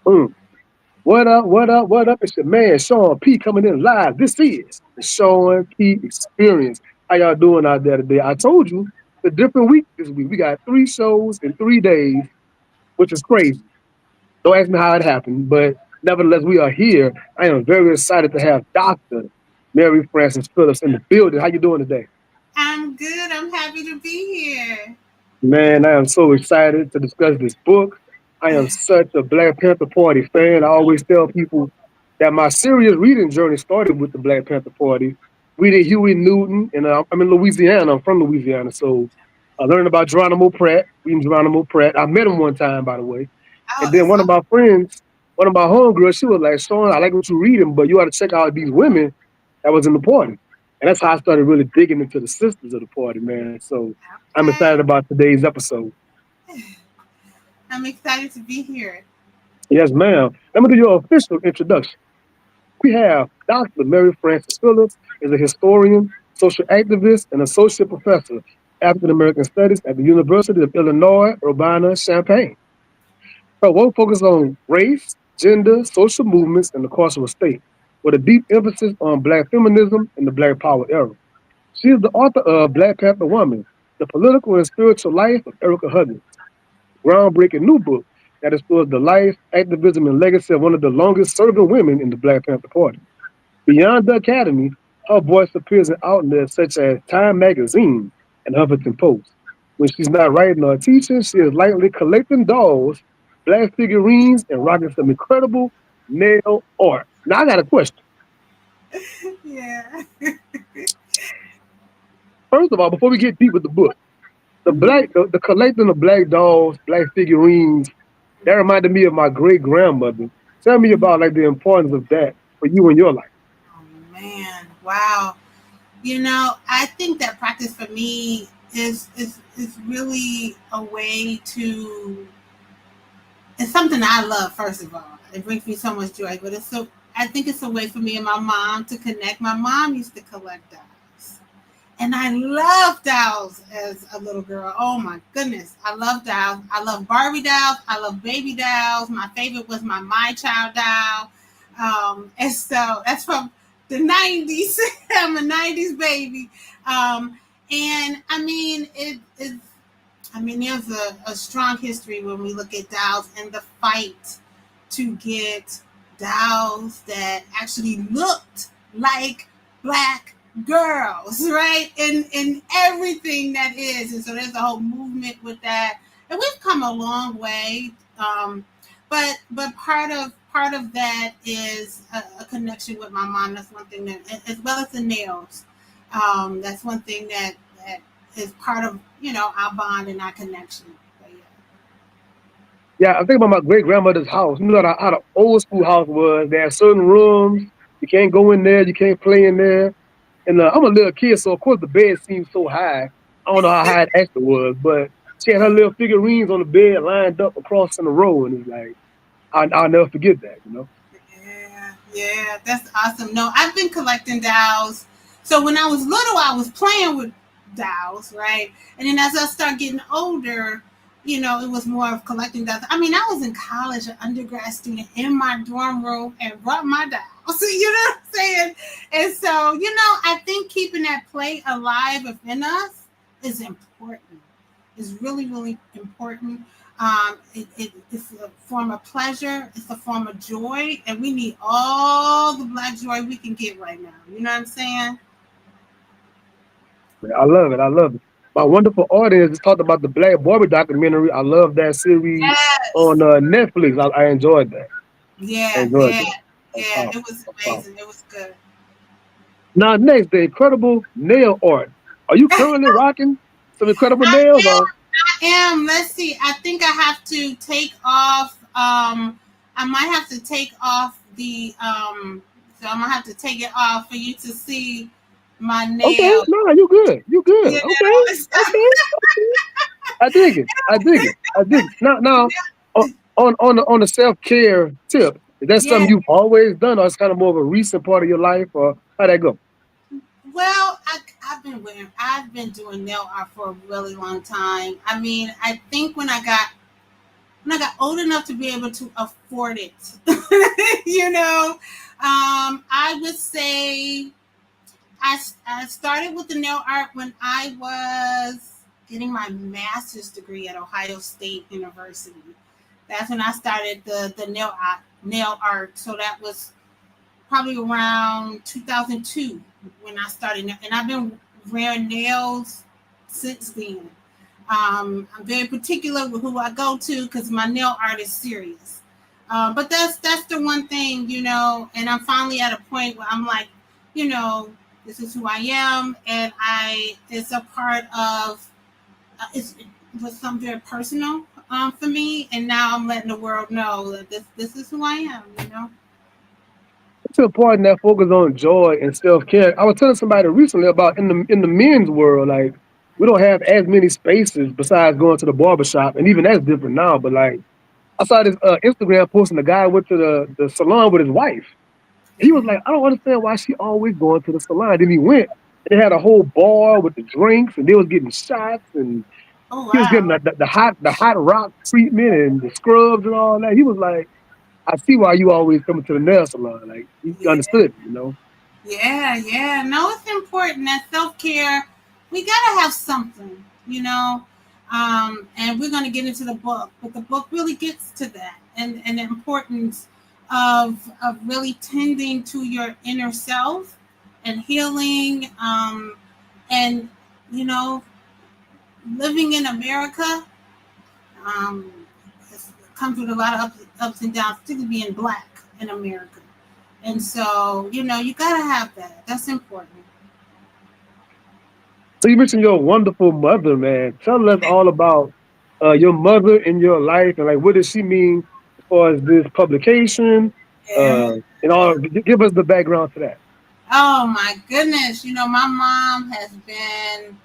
Mm. What up? What up? What up? It's your man Sean P coming in live. This is the Sean P Experience. How y'all doing out there today? I told you it's a different week this week. We got 3 shows in 3 days, which is crazy. Don't ask me how it happened, but nevertheless, we are here. I am very excited to have Dr. Mary Frances Phillips in the building. How you doing today? I'm good. I'm happy to be here. Man, I am so excited to discuss this book. I am such a Black Panther Party fan. I always tell people that my serious reading journey started with the Black Panther Party. Reading Huey Newton, and I'm in Louisiana. I'm from Louisiana, so I learned about Geronimo Pratt, reading Geronimo Pratt. I met him one time, by the way. Oh, And then that's one of my friends, one of my homegirls, she was like, Sean, I like what you're reading, but you ought to check out these women that was in the party. And that's how I started really digging into the sisters of the party, man. So I'm excited okay. about today's episode. I'm excited to be here. Yes, ma'am. Let me do your official introduction. We have Dr. Mary Frances Phillips is a historian, social activist, and associate professor of African American Studies at the University of Illinois, Urbana-Champaign. Her work focuses on race, gender, social movements, and the carceral state, with a deep emphasis on Black feminism and the Black Power era. She is the author of Black Panther Woman, The Political and Spiritual Life of Erika Huggins, groundbreaking new book that explores the life, activism, and legacy of one of the longest serving women in the Black Panther Party. Beyond the Academy, her voice appears in outlets such as Time Magazine and Huffington Post. When she's not writing or teaching, she is likely collecting dolls, black figurines, and rocking some incredible nail art. Now, I got a question. Yeah. First of all, before we get deep with the book, Mhm. the collecting of black dolls, black figurines, that reminded me of my great grandmother. Tell me about like the importance of that for you in your life. Oh man, wow. I think that practice for me is really a way to. It's something I love. First of all, it brings me so much joy. But it's so. I think it's a way for me and my mom to connect. My mom used to collect dolls. And I loved dolls as a little girl. Oh my goodness. I love dolls. I love Barbie dolls. I love baby dolls. My favorite was my Child doll. And so that's from the 90s. I'm a 90s baby. And I mean, there's a strong history when we look at dolls and the fight to get dolls that actually looked like black girls, right? And everything that is. And so there's a whole movement with that. And we've come a long way. But part of that is a connection with my mom. That's one thing that, as well as the nails. That's one thing that is part of our bond and our connection. But yeah. Yeah, I think about my great grandmother's house. You know how the old school house was. There are certain rooms you can't go in there, you can't play in there. And I'm a little kid, so of course the bed seemed so high. I don't know how high it actually was, but she had her little figurines on the bed lined up across in a row, and it's like I'll never forget that. You know. Yeah, yeah, that's awesome. No, I've been collecting dolls. So when I was little, I was playing with dolls, right? And then as I start getting older, it was more of collecting dolls. I mean, I was in college, an undergrad student in my dorm room and brought my dolls. You know what I'm saying? And so, I think keeping that play alive within us is important. Is really, really important. It's a form of pleasure. It's a form of joy, and we need all the black joy we can get right now. You know what I'm saying? I love it. I love it. My wonderful audience just talked about the Black Barbie documentary. I love that series Yes. on Netflix. I enjoyed that. I Yeah, enjoyed yeah, that. That's yeah. powerful. It was That's powerful. amazing. It was good. Now, next, the incredible nail art. Are you currently rocking some incredible I nails? am. Or I am. Let's see. I think I have to take off. I might have to take off the. So I'm gonna have to take it off for you to see my okay, nail. no, you good. You good. You Okay, know. okay. I dig it. I dig it. I dig it. Now, on the self care tip, is that Yeah. something you've always done, or it's kind of more of a recent part of your life, or how that go? Well, I've been doing nail art for a really long time. I mean, I think when I got when I got old enough to be able to afford it. I would say I started with the nail art when I was getting my master's degree at Ohio State University. That's when I started the nail art. So that was probably around 2002 when I started, and I've been wearing nails since then. I'm very particular with who I go to because my nail art is serious. But that's the one thing, and I'm finally at a point where I'm like, you know, this is who I am, and it's a part of it was something very personal for me, and now I'm letting the world know that this is who I am. To a point that focus on joy and self care. I was telling somebody recently about in the men's world, like we don't have as many spaces besides going to the barbershop, and even that's different now. But like I saw this Instagram posting a guy went to the salon with his wife. He was like, I don't understand why she always going to the salon. Then he went and they had a whole bar with the drinks and they was getting shots and Oh he was getting wow, the hot rock treatment and the scrubs and all that. He was like, I see why you always coming to the nail salon. Like he yeah. understood. Yeah, yeah. No, it's important that self care. We gotta have something, and we're gonna get into the book, but the book really gets to that and the importance of really tending to your inner self and healing, and you know, living in America. Um, it comes with a lot of ups and downs, particularly being black in America. And so, you gotta have that. That's important. So you mentioned your wonderful mother, man. Tell us all about your mother in your life and like what does she mean as far as this publication, Yeah. and all. Give us the background to that. Oh my goodness. My mom has been,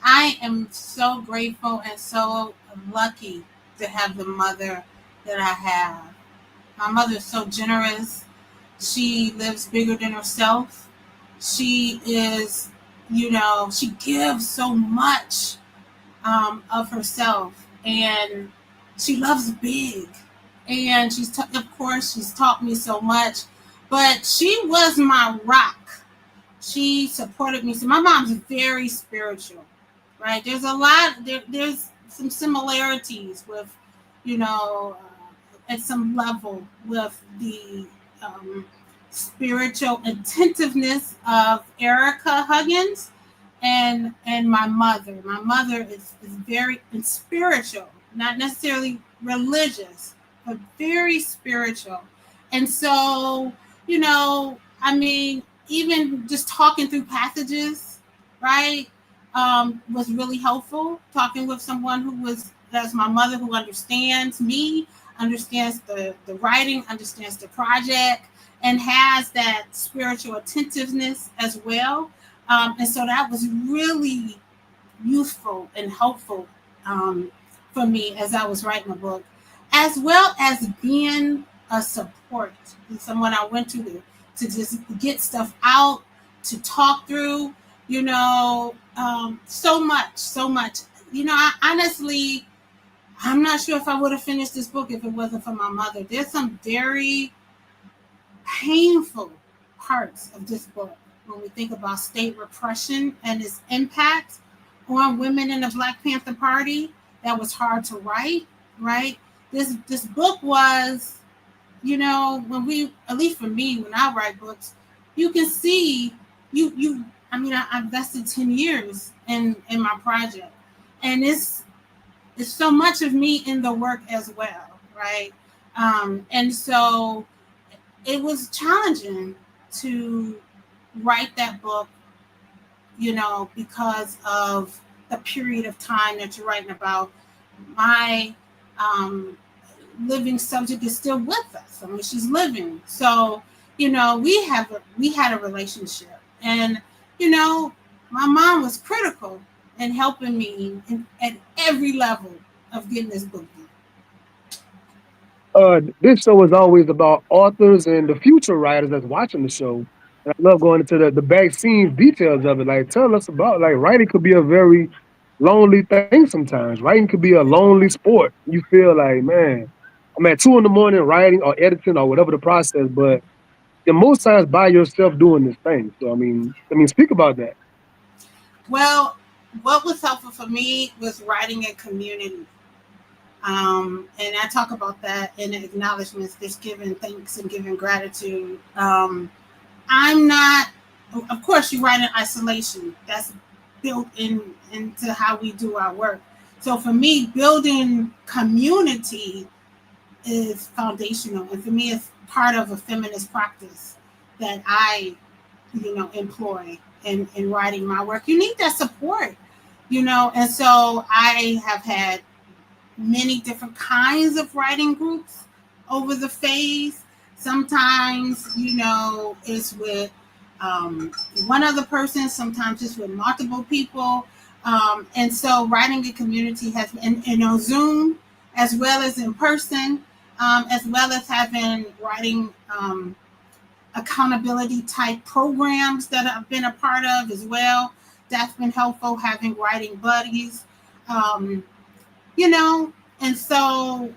I am so grateful and so lucky to have the mother that I have. My mother is so generous. She lives bigger than herself. She is, she gives so much of herself, and she loves big. And of course, she's taught me so much, but she was my rock. She supported me. So my mom's very spiritual, right? There's a lot. There's some similarities with, at some level with the spiritual attentiveness of Erika Huggins and my mother. My mother is very spiritual, not necessarily religious, but very spiritual. And so, I mean, even just talking through passages, right, was really helpful. Talking with someone that's my mother, who understands me, understands the writing, understands the project, and has that spiritual attentiveness as well. And so that was really useful and helpful, for me as I was writing the book, as well as being a support, someone I went to just get stuff out, to talk through, so much, so much. I honestly, I'm not sure if I would have finished this book if it wasn't for my mother. There's some very painful parts of this book when we think about state repression and its impact on women in the Black Panther Party. That was hard to write, right? This book was, when we, at least for me, when I write books, you can see you. I mean, I invested 10 years in my project, and it's so much of me in the work as well, right? And so it was challenging to write that book, because of the period of time that you're writing about. My um, living subject is still with us. I mean, she's living. So, we had a relationship, and you know, my mom was critical in helping me at every level of getting this book done. This show is always about authors and the future writers that's watching the show. And I love going into the back scenes details of it. Like, tell us about like writing could be a very lonely thing sometimes. Writing could be a lonely sport. You feel like, man, I'm at 2 in the morning writing or editing or whatever the process, but you're most times by yourself doing this thing. So I mean, speak about that. Well, what was helpful for me was writing in community. And I talk about that in the acknowledgments, just giving thanks and giving gratitude. I'm not, of course, you write in isolation. That's built into how we do our work. So for me, building community is foundational, and for me, it's part of a feminist practice that I, employ in writing my work. You need that support, and so I have had many different kinds of writing groups over the phase. Sometimes, it's with one other person, sometimes it's with multiple people. And so writing a community has been, on Zoom as well as in person, as well as having writing accountability type programs that I've been a part of as well. That's been helpful, having writing buddies. Um, you know, and so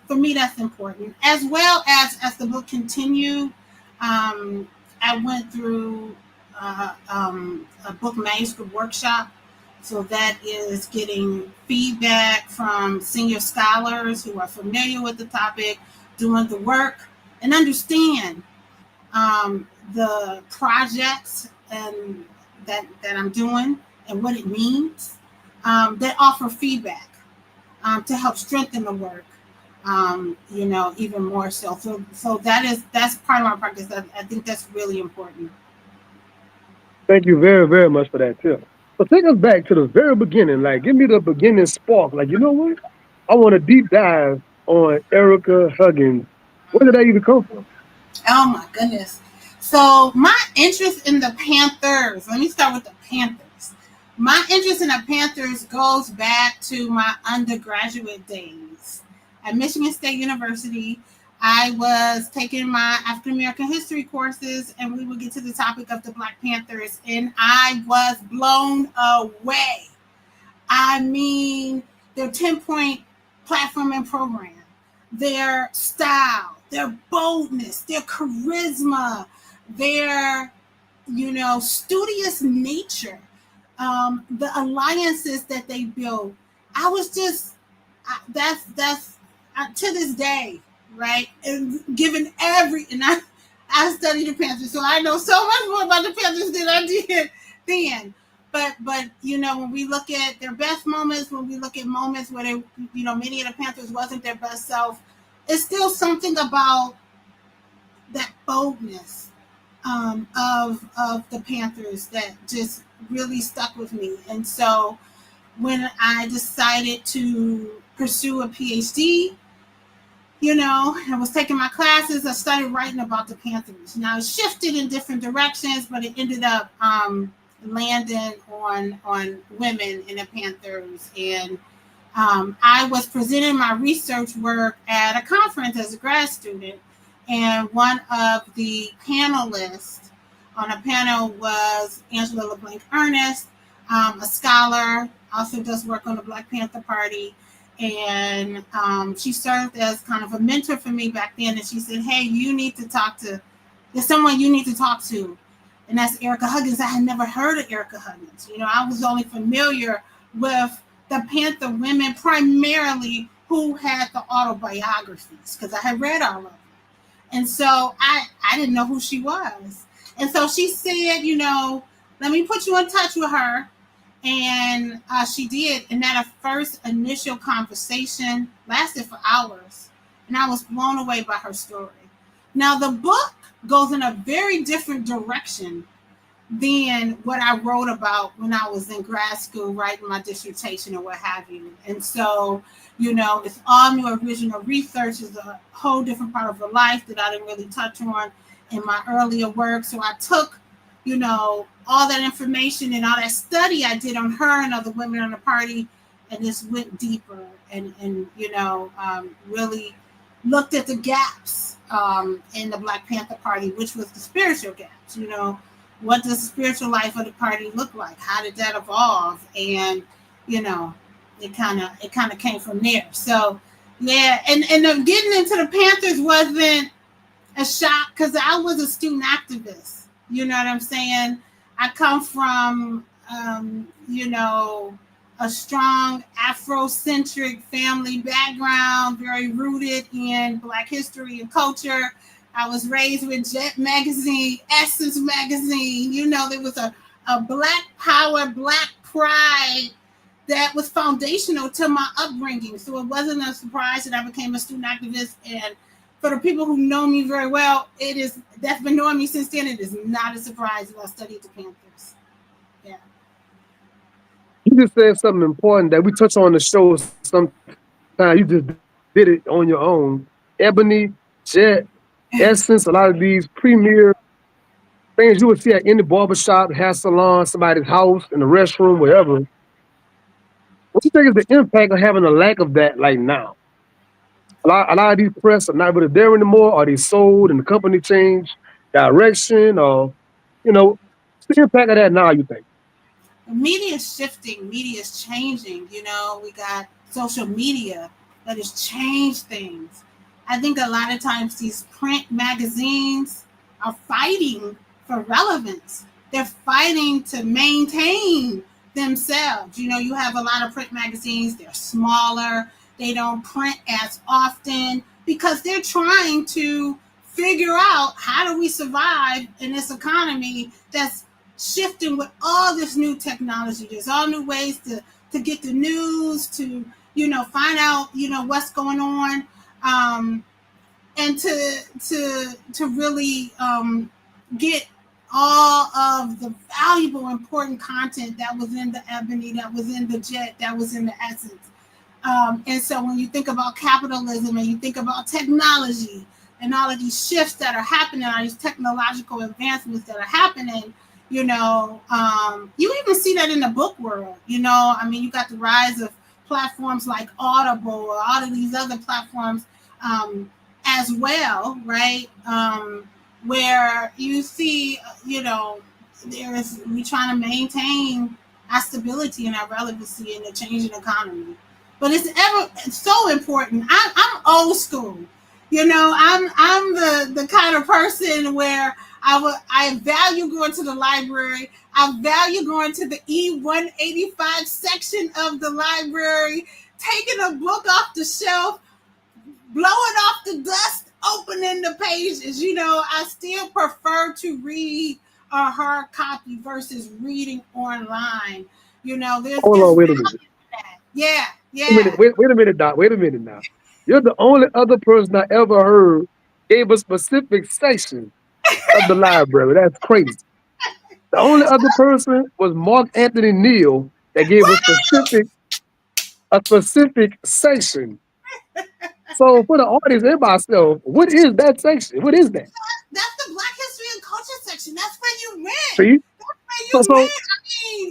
for me that's important, as well as the book continued. I went through a book manuscript workshop, so that is getting feedback from senior scholars who are familiar with the topic, doing the work, and understand the projects and that I'm doing and what it means, that offer feedback to help strengthen the work. Even more so. So that's part of my practice. I think that's really important. Thank you very, very much for that tip. So take us back to the very beginning. Like, give me the beginning spark. Like, you know what? I want to deep dive on Erika Huggins. Where did that even come from? Oh my goodness. So my interest in the Panthers. Let me start with the Panthers. My interest in the Panthers goes back to my undergraduate days at Michigan State University. I was taking my African American history courses, and we would get to the topic of the Black Panthers, and I was blown away. I mean, their 10-point platform and program, their style, their boldness, their charisma, their, studious nature, the alliances that they built. I was just, that's to this day, right? And given and I studied the Panthers, so I know so much more about the Panthers than I did then. But when we look at their best moments, when we look at moments where they, many of the Panthers wasn't their best self, it's still something about that boldness, of the Panthers that just really stuck with me. And so when I decided to pursue a PhD, I was taking my classes. I started writing about the Panthers. Now it shifted in different directions, but it ended up landing on women in the Panthers. And I was presenting my research work at a conference as a grad student, and one of the panelists on a panel was Angela LeBlanc Ernest, a scholar, also does work on the Black Panther Party. And she served as kind of a mentor for me back then. And she said, "Hey, there's someone you need to talk to." And that's Erika Huggins. I had never heard of Erika Huggins. I was only familiar with the Panther women primarily who had the autobiographies because I had read all of them. And so I didn't know who she was. And so she said, let me put you in touch with her. And she did. And that first initial conversation lasted for hours. And I was blown away by her story. Now, the book goes in a very different direction than what I wrote about when I was in grad school writing my dissertation or what have you. And so, it's all new original research. Is a whole different part of her life that I didn't really touch on in my earlier work. So I took, all that information and all that study I did on her and other women on the party, and just went deeper and really looked at the gaps in the Black Panther Party, which was the spiritual gaps, what does the spiritual life of the party look like? How did that evolve? And you know, it kind of came from there. So yeah, and getting into the Panthers wasn't a shock because I was a student activist. You know what I'm saying? I come from, a strong Afrocentric family background, very rooted in Black history and culture. I was raised with Jet Magazine, Essence Magazine. There was a Black power, Black pride that was foundational to my upbringing. So it wasn't a surprise that I became a student activist. And for the people who know me very well, that's been knowing me since then. It is not a surprise that I studied the Panthers. Yeah. You just said something important that we touch on the show sometimes. You just did it on your own. Ebony, Jet, Essence, a lot of these premier things you would see at any barbershop, hair salon, somebody's house, in the restroom, wherever. What you think is the impact of having a lack of that like now? A lot of these press are not really there anymore, or they sold and the company changed direction, or, what's the impact of that now, you think? Media is shifting, media is changing. We got social media that has changed things. I think a lot of times these print magazines are fighting for relevance. They're fighting to maintain themselves. You have a lot of print magazines, they're smaller, they don't print as often because they're trying to figure out how do we survive in this economy that's shifting with all this new technology. There's all new ways to get the news, to find out what's going on, and to really get all of the valuable, important content that was in the Ebony, that was in the Jet, that was in the Essence. And so when you think about capitalism and you think about technology and all of these shifts that are happening, all these technological advancements that are happening, you even see that in the book world. You got the rise of platforms like Audible or all of these other platforms, as well, right? Where you see, we trying to maintain our stability and our relevancy in the changing economy. But it's so important. I'm old school. I'm the kind of person where I value going to the library. I value going to the E185 section of the library, taking a book off the shelf, blowing off the dust, opening the pages. I still prefer to read a hard copy versus reading online. Hold There's on, wait a value minute. in that. Yeah, Wait a minute, yeah. wait a minute, Doc. Wait a minute now. You're the only other person I ever heard gave a specific section of the library. That's crazy. The only other person was Mark Anthony Neal that gave a specific section. So for the audience and myself, what is that section? What is that? That's the Black History and Culture section. That's where you went. See? That's where So you so went.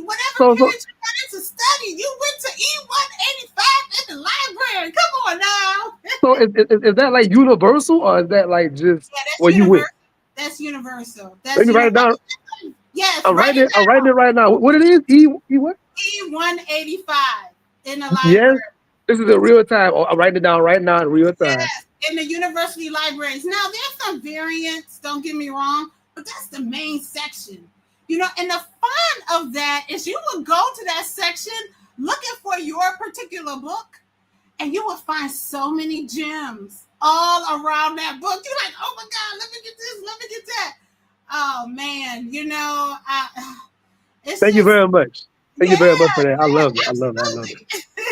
Whatever so so period you wanted to study, you went to E185 in the library. Come on now. so is that like universal, or is that like just Yeah, that's where you went? universal. That's universal. Let That's me write it universal. down. Yes, I'm write writing it it. I'm writing down. it right now. What it is? E what? E185 in the Yes. library. This is in real time. Oh, I'm writing it down right now in real time. Yes, in the university libraries. Now, there's some variants, don't get me wrong, but that's the main section. And the fun of that is you would go to that section looking for your particular book, and you will find so many gems all around that book. You're like, oh my God, let me get this, let me get that. Oh man, it's Thank you just, very much. Thank you yeah, very much for that. I yeah, love it. I love it. I love it.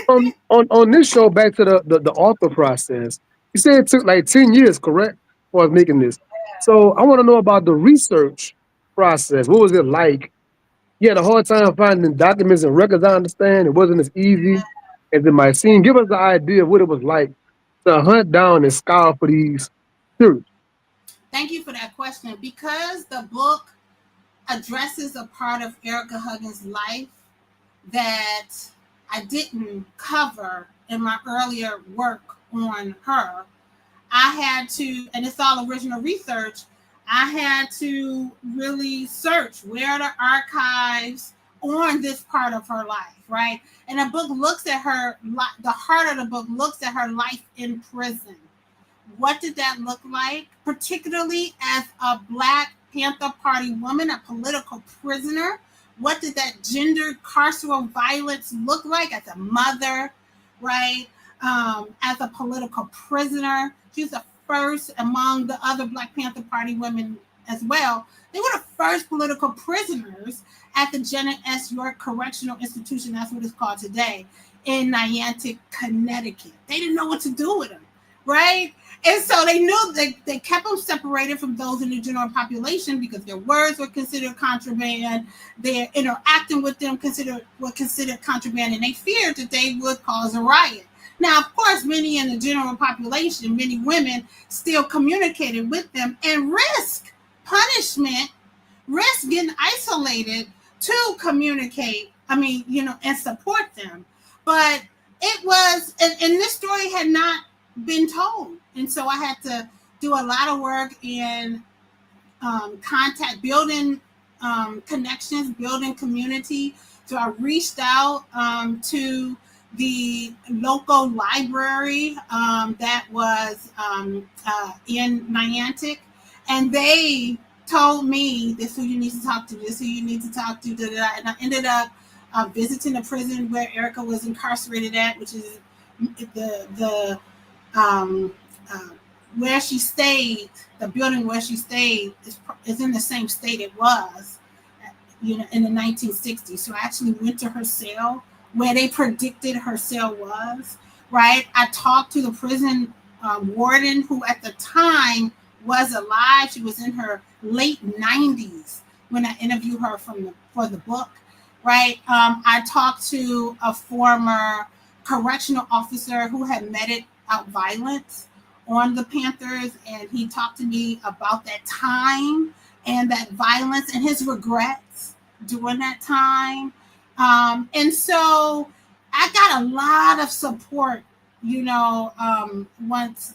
absolutely. On this show, back to the author process. You said it took like 10 years, correct, for making this. So I want to know about the research process. What was it like? You had a hard time finding documents and records. I understand it wasn't as easy as it might seem. Give us the idea of what it was like to hunt down and scour for these theories. Thank you for that question. Because the book addresses a part of Erika Huggins' life that I didn't cover in my earlier work on her, I had to, and it's all original research, I had to really search where are the archives on this part of her life, right? And the book looks at her, the heart of the book looks at her life in prison. What did that look like, particularly as a Black Panther Party woman, a political prisoner? What did that gendered carceral violence look like as a mother, right? As a political prisoner? She was the first among the other Black Panther Party women as well. They were the first political prisoners at the Janet S. York Correctional Institution, that's what it's called today, in Niantic, Connecticut. They didn't know what to do with them, right? And so they knew they kept them separated from those in the general population because their words were considered contraband. Their interacting with them were considered contraband, and they feared that they would cause a riot. Now, of course, many in the general population, many women still communicated with them and risk punishment, risk getting isolated to communicate. I mean, and support them. But it was, and this story had not been told. And so I had to do a lot of work in contact, building connections, building community. So I reached out to the local library that was in Niantic, and they told me, this is who you need to talk to, this is who you need to talk to, da, da, da. And I ended up visiting the prison where Erika was incarcerated at, which is the um, where she stayed, the building where she stayed is in the same state it was, in the 1960s. So I actually went to her cell where they predicted her cell was, right? I talked to the prison warden, who at the time was alive. She was in her late 90s when I interviewed her for the book, right? I talked to a former correctional officer who had meted out violence on the Panthers, and he talked to me about that time and that violence and his regrets during that time. And so I got a lot of support, once,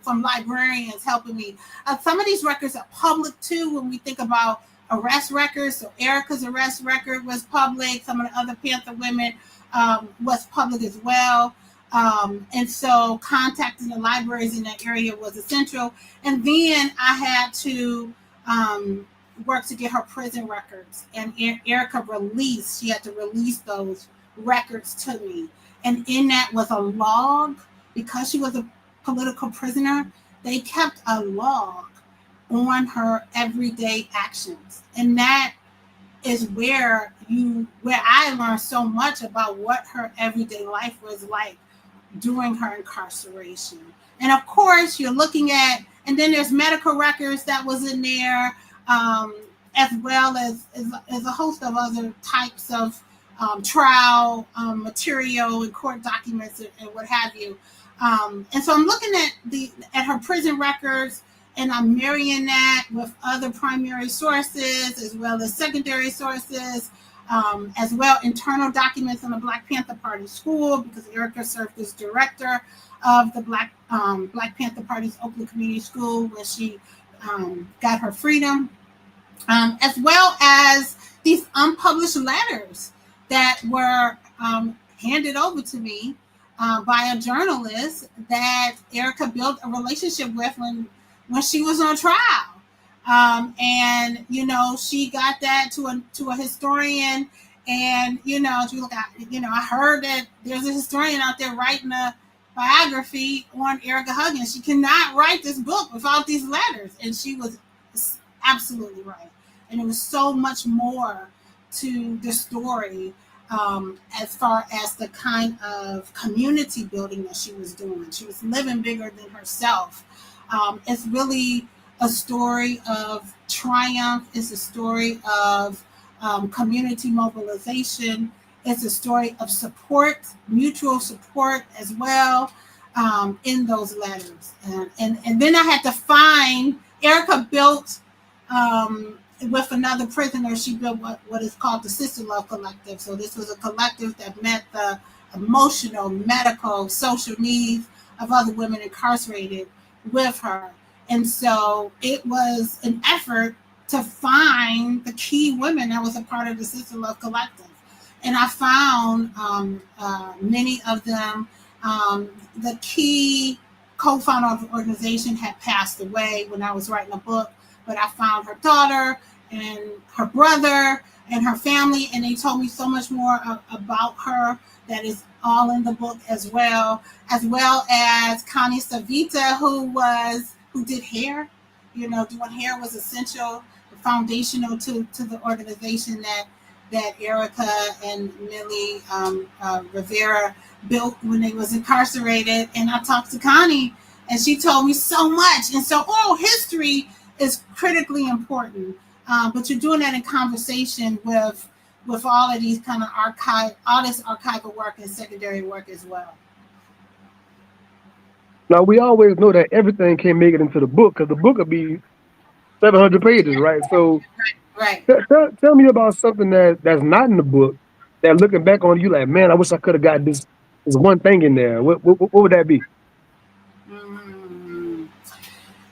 from librarians helping me. Some of these records are public too when we think about arrest records. So Erika's arrest record was public. Some of the other Panther women was public as well. And so contacting the libraries in that area was essential. And then I had to work to get her prison records. And Erika she had to release those records to me. And in that was a log. Because she was a political prisoner, they kept a log on her everyday actions. And that is where I learned so much about what her everyday life was like during her incarceration. And of course, you're looking at, and then there's medical records that was in there, as well as a host of other types of trial material and court documents and what have you. And so I'm looking at her prison records, and I'm marrying that with other primary sources as well as secondary sources, as well internal documents on the Black Panther Party school, because Erika served as director of the Black Panther Party's Oakland Community School, where she got her freedom, as well as these unpublished letters that were handed over to me by a journalist that Erika built a relationship with when she was on trial. And she got that to a historian, and she was like, I heard that there's a historian out there writing a biography on Erika Huggins. She cannot write this book without these letters. And she was absolutely right. And it was so much more to the story, as far as the kind of community building that she was doing. She was living bigger than herself. It's really a story of triumph. It's a story of community mobilization. It's a story of support, mutual support as well, in those letters. And then I had to find, Erika built, with another prisoner, she built what is called the Sister Love Collective. So this was a collective that met the emotional, medical, social needs of other women incarcerated with her. And so it was an effort to find the key women that was a part of the Sister Love Collective. And I found many of them. The key co-founder of the organization had passed away when I was writing a book, but I found her daughter and her brother and her family, and they told me so much more about her that is all in the book as well as Connie Savita, who did hair. Doing hair was essential, foundational to the organization that Erika and Millie Rivera built when they was incarcerated. And I talked to Connie, and she told me so much. And so oral history is critically important, but you're doing that in conversation with all of these kind of all this archival work and secondary work as well. Now we always know that everything can't make it into the book because the book will be 700 pages, right? So Right. tell me about something that's not in the book that looking back on you like, man, I wish I could have got this one thing in there. What would that be? Mm.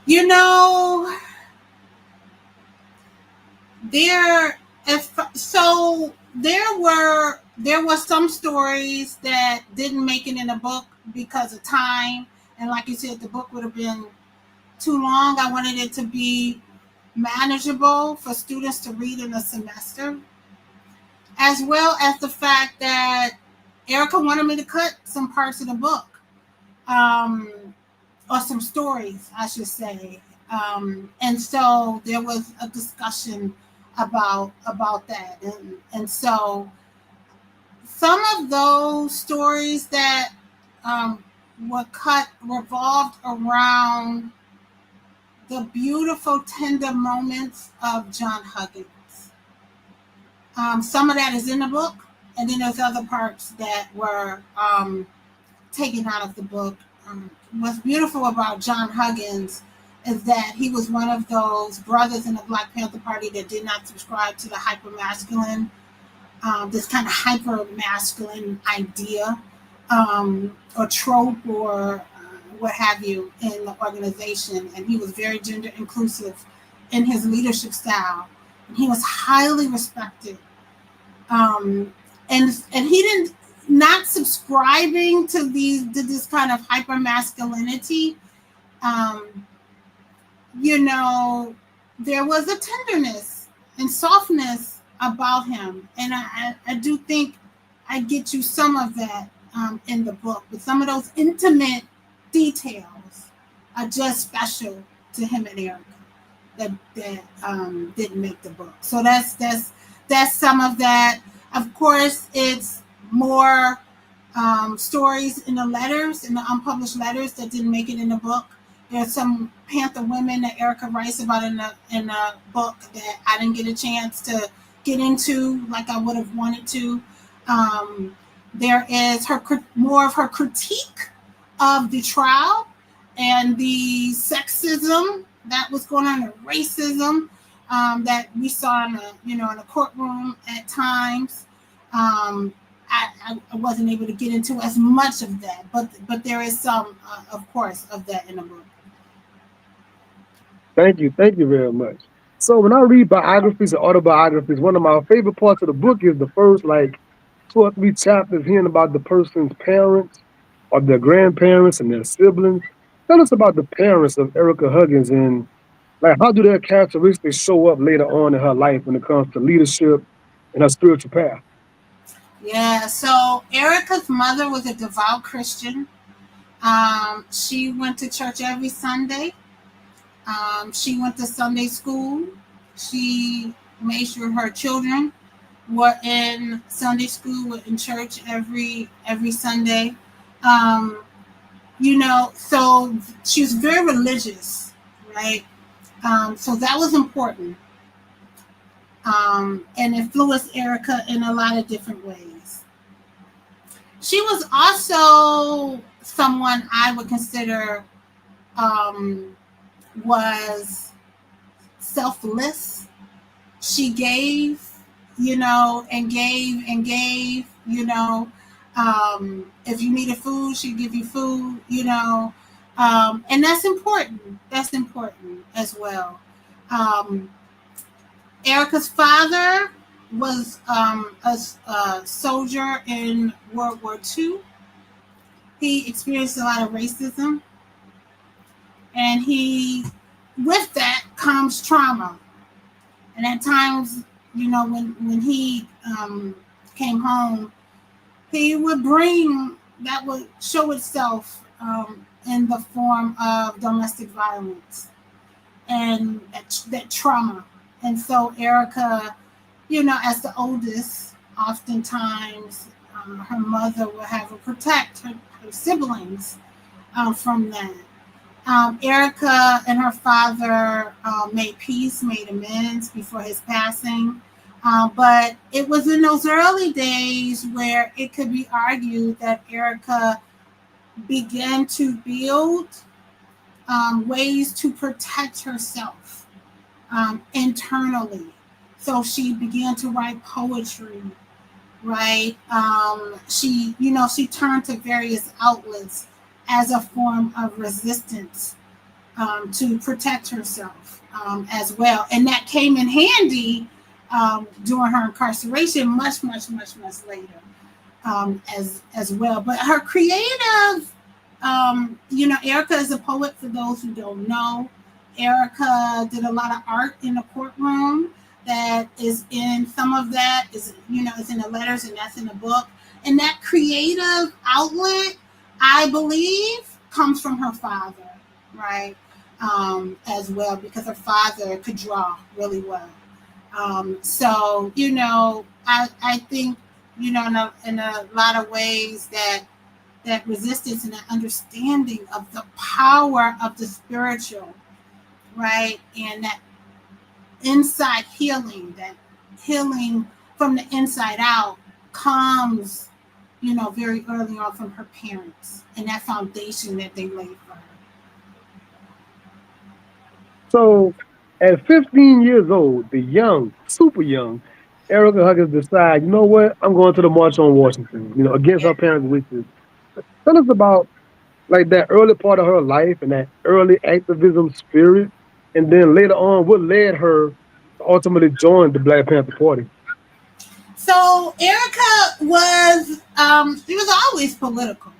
You know, there if so there were some stories that didn't make it in the book because of time, and like you said, the book would have been too long. I wanted it to be manageable for students to read in a semester, as well as the fact that Erika wanted me to cut some parts of the book, um, or some stories, I should say. And so there was a discussion about that, and so some of those stories that were cut revolved around the beautiful, tender moments of John Huggins. Some of that is in the book, and then there's other parts that were taken out of the book. What's beautiful about John Huggins is that he was one of those brothers in the Black Panther Party that did not subscribe to the hyper-masculine, this kind of hyper-masculine idea, or trope, or what have you, in the organization. And he was very gender inclusive in his leadership style. And he was highly respected. And he didn't, not subscribing to this kind of hyper masculinity. There was a tenderness and softness about him, and I do think I get you some of that in the book, but some of those intimate details are just special to him and Erika that didn't make the book. So that's some of that. Of course, it's more stories in the letters, in the unpublished letters that didn't make it in the book. There's some Panther women that Erika writes about in the book that I didn't get a chance to get into like I would have wanted to. There is more of her critique of the trial and the sexism that was going on, the racism that we saw in the courtroom at times. I wasn't able to get into as much of that, but there is some, of course, of that in the book. Thank you very much. So when I read biographies and autobiographies, one of my favorite parts of the book is the first like 2 or 3 chapters hearing about the person's parents or their grandparents and their siblings. Tell us about the parents of Erika Huggins and like how do their characteristics show up later on in her life when it comes to leadership and her spiritual path. Yeah, so Erika's mother was a devout Christian. She went to church every Sunday. She went to Sunday school. She made sure her children were in Sunday school, were in church every Sunday. Um, so she was very religious, right? So that was important, and influenced Erika in a lot of different ways. She was also someone I would consider was selfless. She gave, and gave and gave. If you needed food, she'd give you food. And that's important. That's important as well. Um, Erika's father was a soldier in World War II. He experienced a lot of racism, and with that comes trauma. And at times, when he came home, he would bring that would show itself in the form of domestic violence and that trauma. And so Erika, as the oldest, oftentimes her mother will have her protect her siblings from that. Erika and her father made peace, made amends before his passing. But it was in those early days where it could be argued that Erika began to build ways to protect herself internally. So she began to write poetry, right? She turned to various outlets as a form of resistance to protect herself as well. And that came in handy during her incarceration, much, much, much, much later as well. But her creative, Erika is a poet for those who don't know. Erika did a lot of art in the courtroom that is in some of that is in the letters, and that's in the book. And that creative outlet, I believe, comes from her father, right? As well, because her father could draw really well. So, I think, in a lot of ways that resistance and that understanding of the power of the spiritual, right? And that inside healing, that healing from the inside out comes, very early on from her parents and that foundation that they laid for her. So at 15 years old, the young, super young, Erika Huggins decides, you know what, I'm going to the March on Washington, against Yeah. her parents' wishes. Tell us about like that early part of her life and that early activism spirit, and then later on, what led her to ultimately join the Black Panther Party. So Erika was she was always political,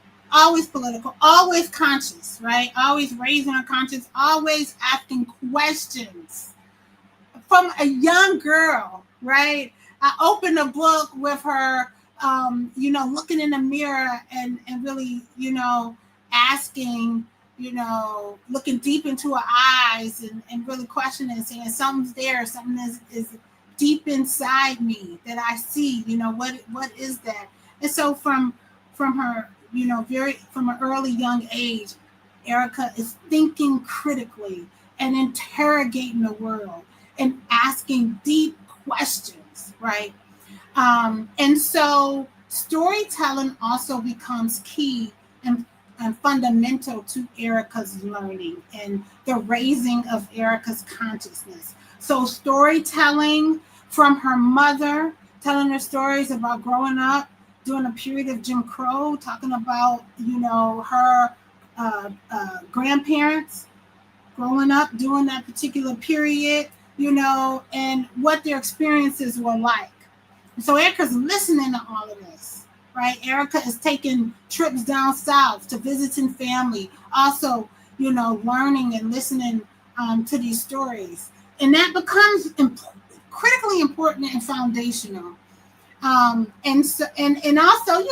always conscious, right? Always raising her conscience, always asking questions from a young girl, right? I opened a book with her, looking in the mirror and really, asking, looking deep into her eyes and really questioning and saying something's there, something is deep inside me that I see, what is that? And so from her, very from an early young age, Erika is thinking critically and interrogating the world and asking deep questions, right? And so storytelling also becomes key and fundamental to Erika's learning and the raising of Erika's consciousness. So storytelling from her mother, telling her stories about growing up during a period of Jim Crow, talking about, her grandparents growing up during that particular period, and what their experiences were like. So Erika's listening to all of this, right? Erika is taking trips down south to visiting family, also, learning and listening to these stories. And that becomes critically important and foundational. And so, and also,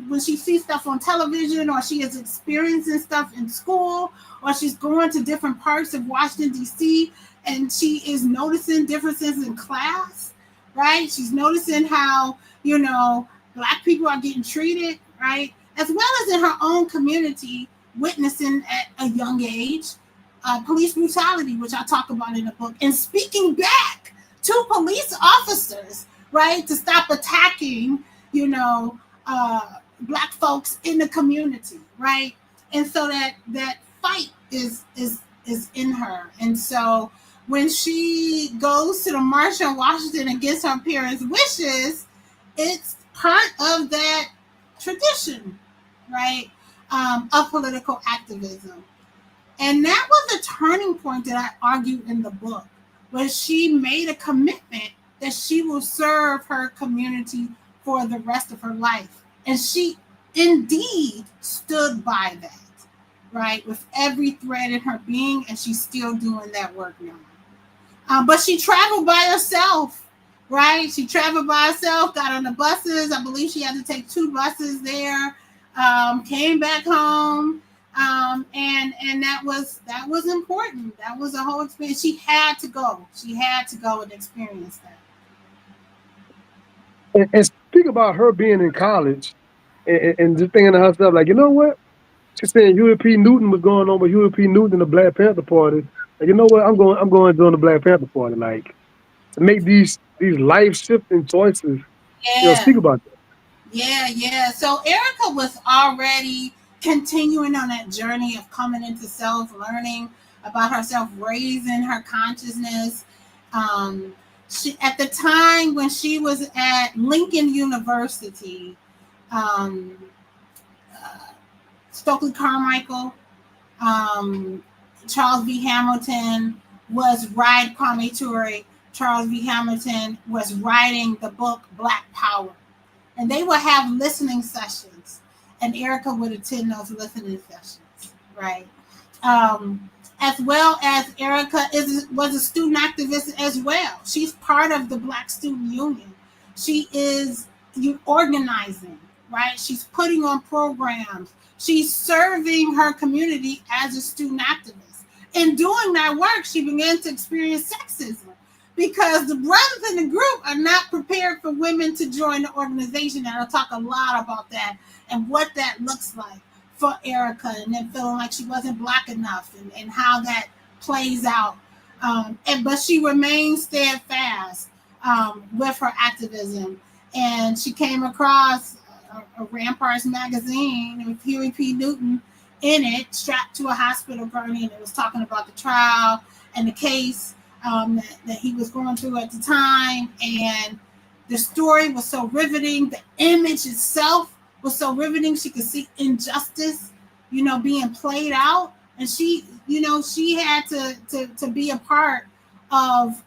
when she sees stuff on television or she is experiencing stuff in school or she's going to different parts of Washington, D.C., and she is noticing differences in class, right? She's noticing how, Black people are getting treated, right? As well as in her own community, witnessing at a young age police brutality, which I talk about in the book, and speaking back to police officers, right, to stop attacking, Black folks in the community, right? And so that fight is in her. And so when she goes to the March on Washington and gets her parents' wishes, it's part of that tradition, right? of political activism. And that was a turning point that I argued in the book, where she made a commitment that she will serve her community for the rest of her life. And she indeed stood by that, right, with every thread in her being, and she's still doing that work now. But she traveled by herself, right? She traveled by herself, got on the buses. I believe she had to take 2 buses there. Came back home, and that was important. That was a whole experience. She had to go. She had to go and experience that. And speak about her being in college and just thinking to herself, like, you know what? She's saying Huey P. Newton was going on with Huey P. Newton and the Black Panther Party. And you know what? I'm going to join the Black Panther Party. Like, to make these life shifting choices. Yeah, Speak about that. yeah, yeah. So Erika was already continuing on that journey of coming into self, learning about herself, raising her consciousness. Um, she, at the time when she was at Lincoln University, um, uh, Stokely Carmichael, um, Charles V. Hamilton was writing, Kwame Ture, Charles V. Hamilton was writing the book Black Power. And they would have listening sessions, and Erika would attend those listening sessions, right? As well as Erika was a student activist as well. She's part of the Black Student Union. She is organizing, right? She's putting on programs. She's serving her community as a student activist. In doing that work, she began to experience sexism because the brothers in the group are not prepared for women to join the organization. And I'll talk a lot about that and what that looks like for Erika, and then feeling like she wasn't Black enough, and how that plays out. But she remained steadfast with her activism. And she came across a Ramparts magazine with Huey P. Newton in it, strapped to a hospital gurney, and it was talking about the trial and the case that he was going through at the time. And the story was so riveting. The image itself was so riveting. She could see injustice, being played out. And she had to be a part of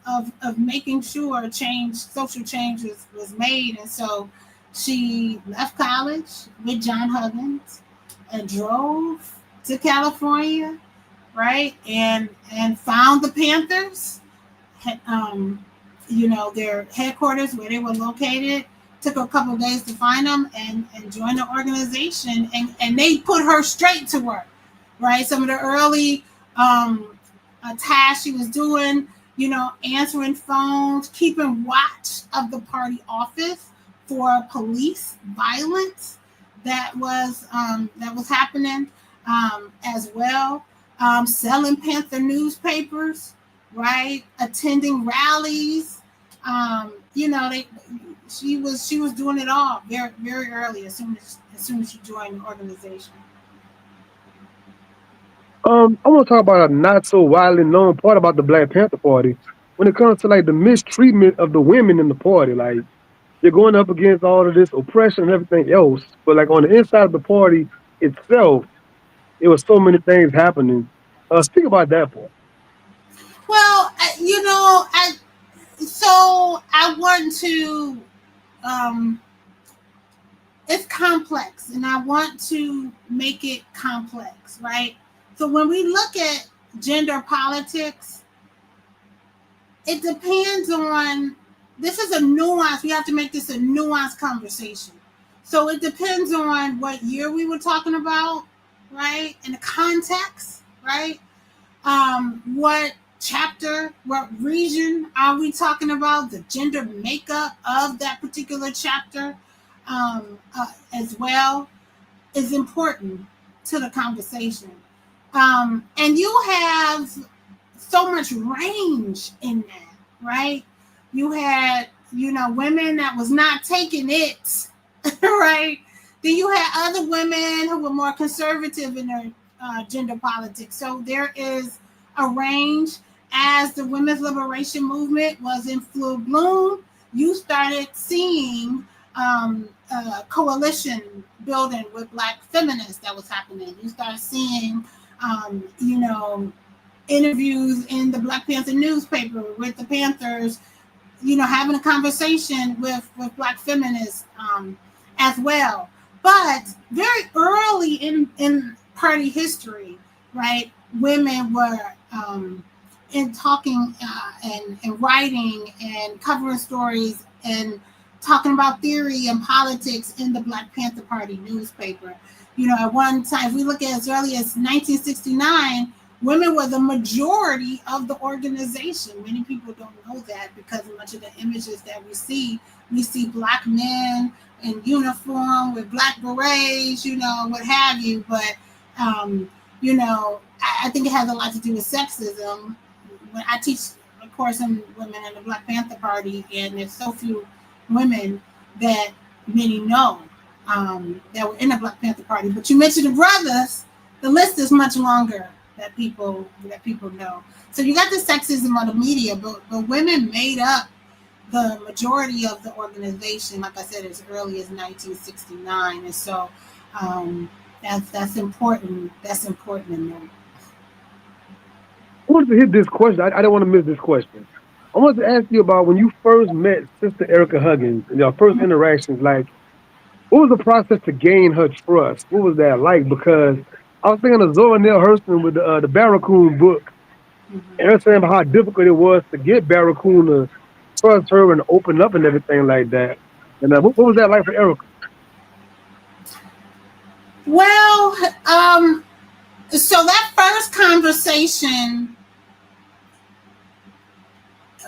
making sure social change was made. And so she left college with John Huggins and drove to California, right? And found the Panthers, um, their headquarters where they were located. Took her a couple of days to find them and join the organization. And they put her straight to work, right? Some of the early tasks she was doing, answering phones, keeping watch of the party office for police violence that was happening as well. Selling Panther newspapers, right? Attending rallies. They she was doing it all very very early as soon as she joined the organization. I want to talk about a not so widely known part about the Black Panther Party when it comes to like the mistreatment of the women in the party. Like, you're going up against all of this oppression and everything else, but like on the inside of the party itself, it was so many things happening. Speak about that part. Well, so I want to. Um, it's complex, and I want to make it complex, right? So when we look at gender politics, it depends on. This is a nuance. We have to make this a nuanced conversation. So it depends on what year we were talking about, right? And the context, right? What chapter, what region are we talking about? The gender makeup of that particular chapter, as well, is important to the conversation. And you have so much range in that, right? You had, women that was not taking it, right? Then you had other women who were more conservative in their gender politics. So there is a range. As the women's liberation movement was in full bloom, you started seeing coalition building with Black feminists that was happening. You start seeing, you know, interviews in the Black Panther newspaper with the Panthers, you know, having a conversation with Black feminists as well. But very early in party history, right, women were in talking and writing and covering stories and talking about theory and politics in the Black Panther Party newspaper. You know, at one time, if we look at as early as 1969, women were the majority of the organization. Many people don't know that because much of the images that we see Black men in uniform with black berets, you know, what have you. But, you know, I think it has a lot to do with sexism. When I teach a course on women in the Black Panther Party, and there's so few women that many know that were in the Black Panther Party. But you mentioned the brothers, the list is much longer that people know. So you got the sexism of the media, but women made up the majority of the organization. Like I said, as early as 1969, and so that's important. That's important to know. I wanted to hit this question. I don't want to miss this question. I wanted to ask you about when you first met Sister Erika Huggins and your first interactions. Like, what was the process to gain her trust? What was that like? Because I was thinking of Zora Neale Hurston with the Barracoon book, and Mm-hmm. her saying about how difficult it was to get Barracoon to trust her and open up and everything like that. And what was that like for Erika? Well, so that first conversation,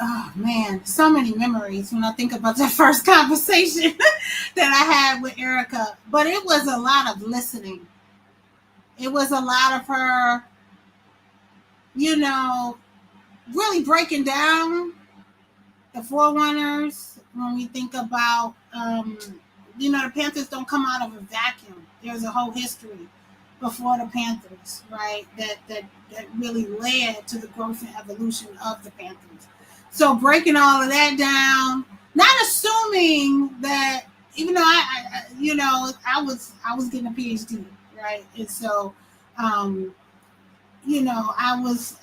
oh man, so many memories when I think about that first conversation that I had with Erika. But it was a lot of listening. It was a lot of her, you know, really breaking down the forerunners. When we think about, you know, the Panthers don't come out of a vacuum. There's a whole history before the Panthers, right? That really led to the growth and evolution of the Panthers. So breaking all of that down, not assuming that, even though you know, I was getting a PhD, right? And so, um, you know, I was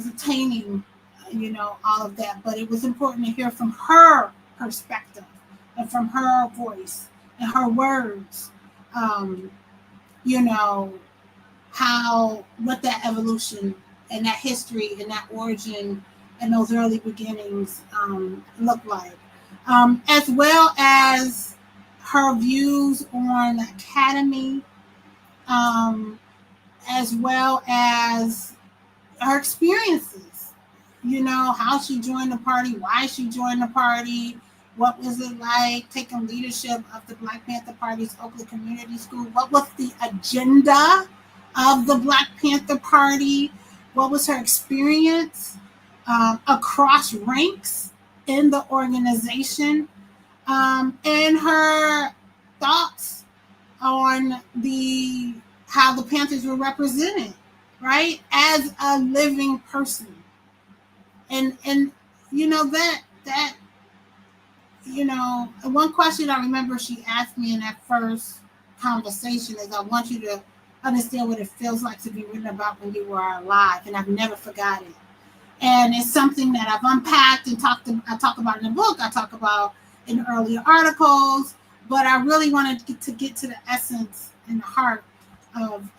attaining, you know, all of that, but it was important to hear from her perspective and from her voice and her words. Um, you know, how what that evolution and that history and that origin and those early beginnings look like, as well as her views on the academy, um, as well as her experiences. You know, how she joined the party, why she joined the party, what was it like taking leadership of the Black Panther Party's Oakland Community School, what was the agenda of the Black Panther Party, what was her experience across ranks in the organization, and her thoughts on the how the Panthers were represented, right, as a living person. And you know that you know, one question I remember she asked me in that first conversation is, I want you to understand what it feels like to be written about when you were alive, and I've never forgot it. And it's something that I've unpacked and I talk about in the book, I talk about in earlier articles, but I really wanted to get to the essence and the heart of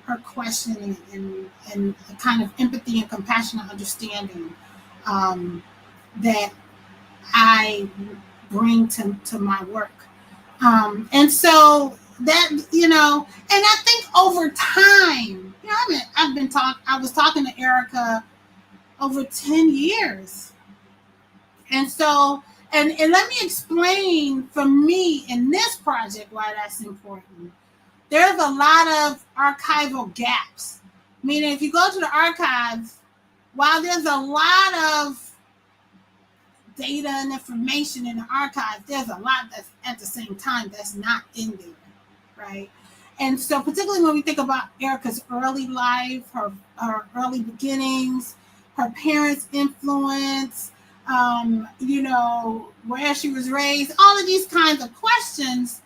her question, and a kind of empathy and compassionate understanding that I bring to my work. And so that, you know, and I think over time, you know, I was talking to Erika over 10 years. And so, and let me explain for me in this project why that's important. There's a lot of archival gaps. Meaning, if you go to the archives, while there's a lot of data and information in the archives, there's a lot that's at the same time that's not in there, right? And so, particularly when we think about Erika's early life, her early beginnings, her parents' influence, where she was raised, all of these kinds of questions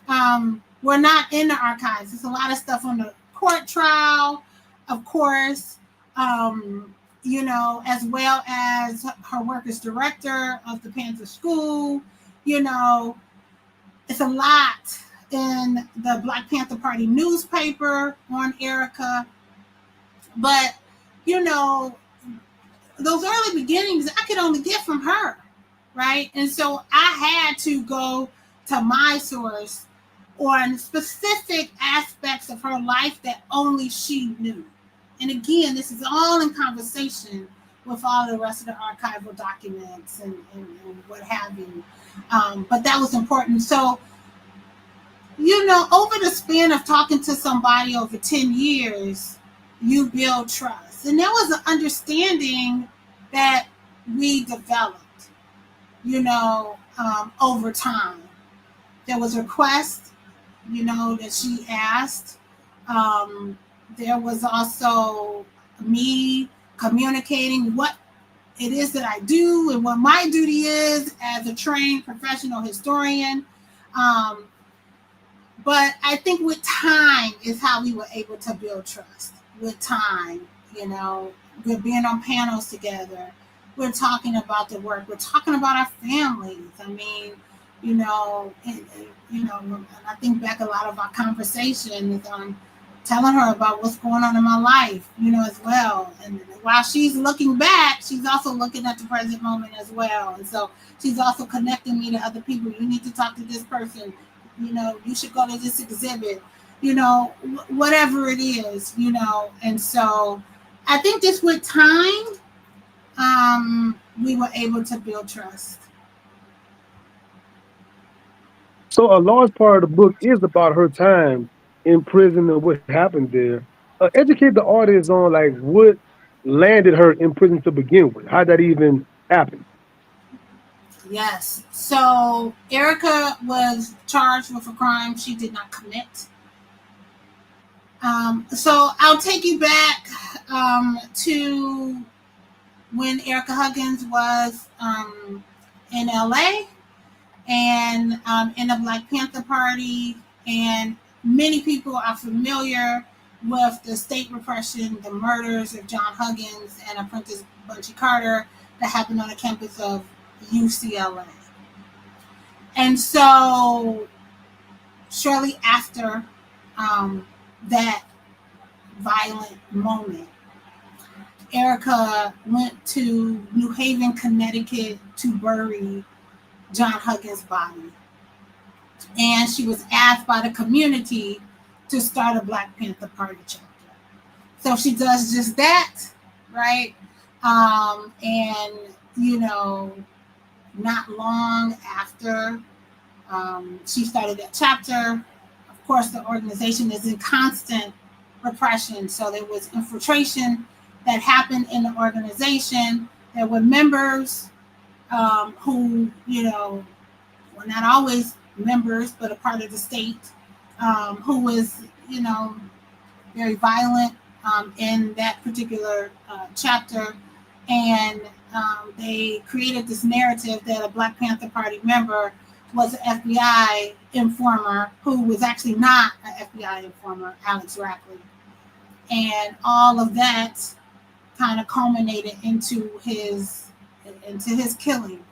were not in the archives. There's a lot of stuff on the court trial, of course, as well as her work as director of the Panther School. You know, it's a lot in the Black Panther Party newspaper on Ericka. But, you know, those early beginnings I could only get from her, right? And so I had to go to my source on specific aspects of her life that only she knew. And again, this is all in conversation with all the rest of the archival documents and what have you. But that was important. So, over the span of talking to somebody over 10 years, you build trust. And there was an understanding that we developed, over time. There was a request, that she asked. There was also me communicating what it is that I do and what my duty is as a trained professional historian. But I think with time is how we were able to build trust. With time, we're being on panels together. We're talking about the work. We're talking about our families. I mean, and I think back a lot of our conversations on telling her about what's going on in my life, as well. And while she's looking back, she's also looking at the present moment as well. And so she's also connecting me to other people. You need to talk to this person. You should go to this exhibit, whatever it is, And so I think just with time, we were able to build trust. So a large part of the book is about her time in prison and what happened there. Educate the audience on like what landed her in prison to begin with. How that even happen? Yes. So Erika was charged with a crime she did not commit. So I'll take you back to when Erika Huggins was in LA and in the Black Panther Party. And many people are familiar with the state repression, the murders of John Huggins and Apprentice Bunchy Carter that happened on the campus of UCLA. And so shortly after that violent moment, Erika went to New Haven, Connecticut to bury John Huggins' body. And she was asked by the community to start a Black Panther Party chapter. So she does just that, right? And, not long after she started that chapter, of course, the organization is in constant repression. So there was infiltration that happened in the organization. There were members who, were not always members, but a part of the state, who was, very violent in that particular chapter. And they created this narrative that a Black Panther Party member was an FBI informer who was actually not an FBI informer, Alex Rackley. And all of that kind of culminated into his killing.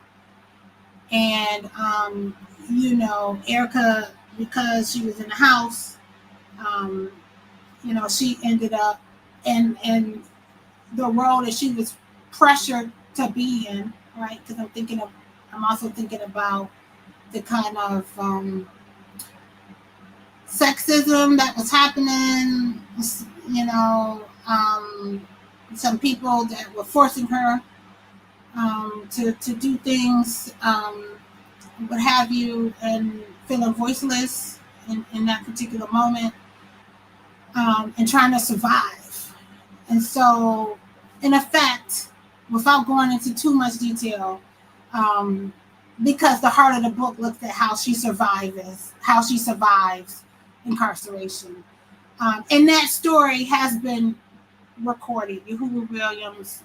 And Erika, because she was in the house, she ended up in the role that she was pressured to be in, right? Because I'm also thinking about the kind of sexism that was happening, some people that were forcing her to do things, what have you, and feeling voiceless in that particular moment, and trying to survive. And so, in effect, without going into too much detail, because the heart of the book looks at how she survives incarceration. And that story has been recorded. Yahuwah Williams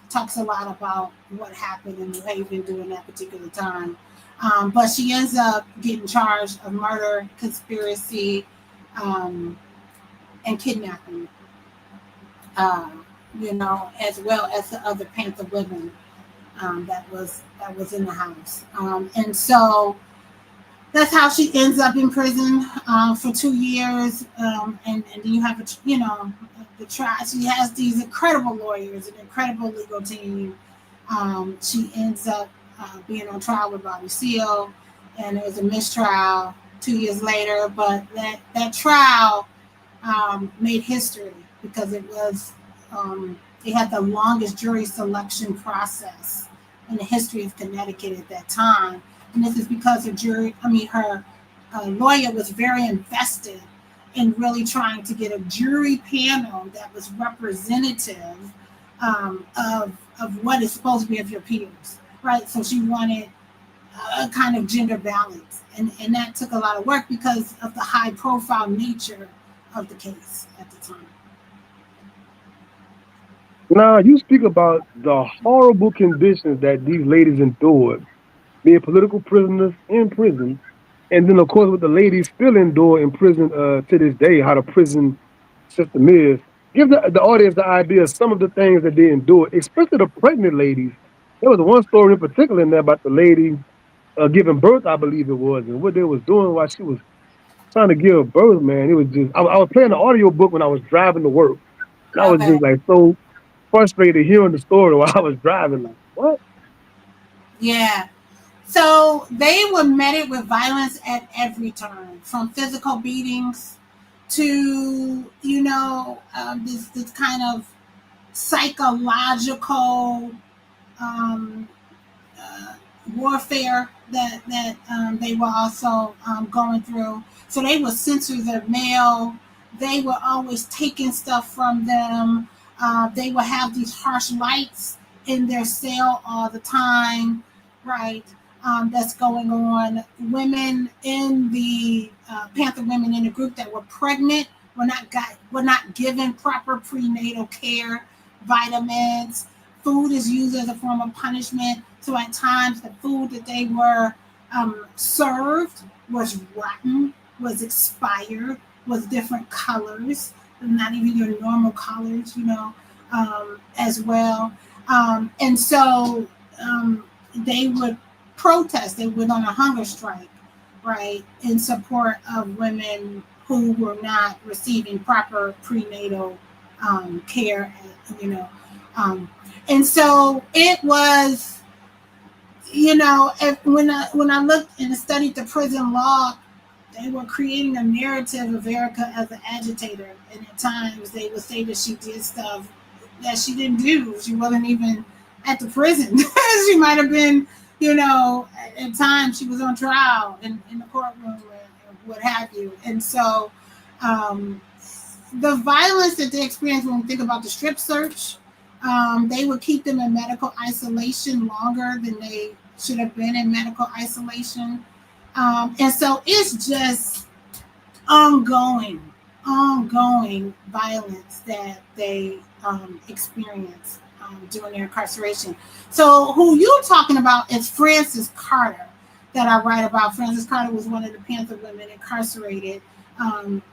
talks a lot about what happened in New Haven during that particular time. But she ends up getting charged of murder, conspiracy, um, and kidnapping. Uh, as well as the other Panther women that was in the house. And so that's how she ends up in prison for 2 years. And then you have the trial. She has these incredible lawyers, an incredible legal team. She ends up being on trial with Bobby Seale, and it was a mistrial 2 years later. But that trial made history because it had the longest jury selection process in the history of Connecticut at that time. And this is because her lawyer was very invested in really trying to get a jury panel that was representative of what is supposed to be of your peers, right? So she wanted a kind of gender balance, and that took a lot of work because of the high profile nature of the case at the time. Now, you speak about the horrible conditions that these ladies endured, being political prisoners in prison, and then, of course, what the ladies still endure in prison to this day, how the prison system is. Give the audience the idea of some of the things that they endure, especially the pregnant ladies. There was one story in particular in there about the lady giving birth, I believe it was, and what they was doing while she was trying to give birth, man. It was just, I was playing the audio book when I was driving to work, and I was Okay. just like so frustrated hearing the story while I was driving. Like, what? Yeah. So they were met with violence at every turn, from physical beatings to, this kind of psychological um, uh, warfare that they were also going through. So they would censor their mail. They were always taking stuff from them. They would have these harsh lights in their cell all the time, right? That's going on. Women in the Panther women in the group that were pregnant were not given proper prenatal care, vitamins. Food is used as a form of punishment. So at times, the food that they were served was rotten, was expired, was different colors, not even your normal colors, as well. And so they would protest. They went on a hunger strike, right, in support of women who were not receiving proper prenatal care, you know. Um, and so it was, when I looked and studied the prison law, they were creating a narrative of Erika as an agitator, and at times they would say that she did stuff that she didn't do. She wasn't even at the prison. She might have been, at times she was on trial in the courtroom or what have you. And so um, the violence that they experienced when we think about the strip search, they would keep them in medical isolation longer than they should have been in medical isolation. And so it's just ongoing, ongoing violence that they experience during their incarceration. So who you're talking about is Frances Carter that I write about. Frances Carter was one of the Panther women incarcerated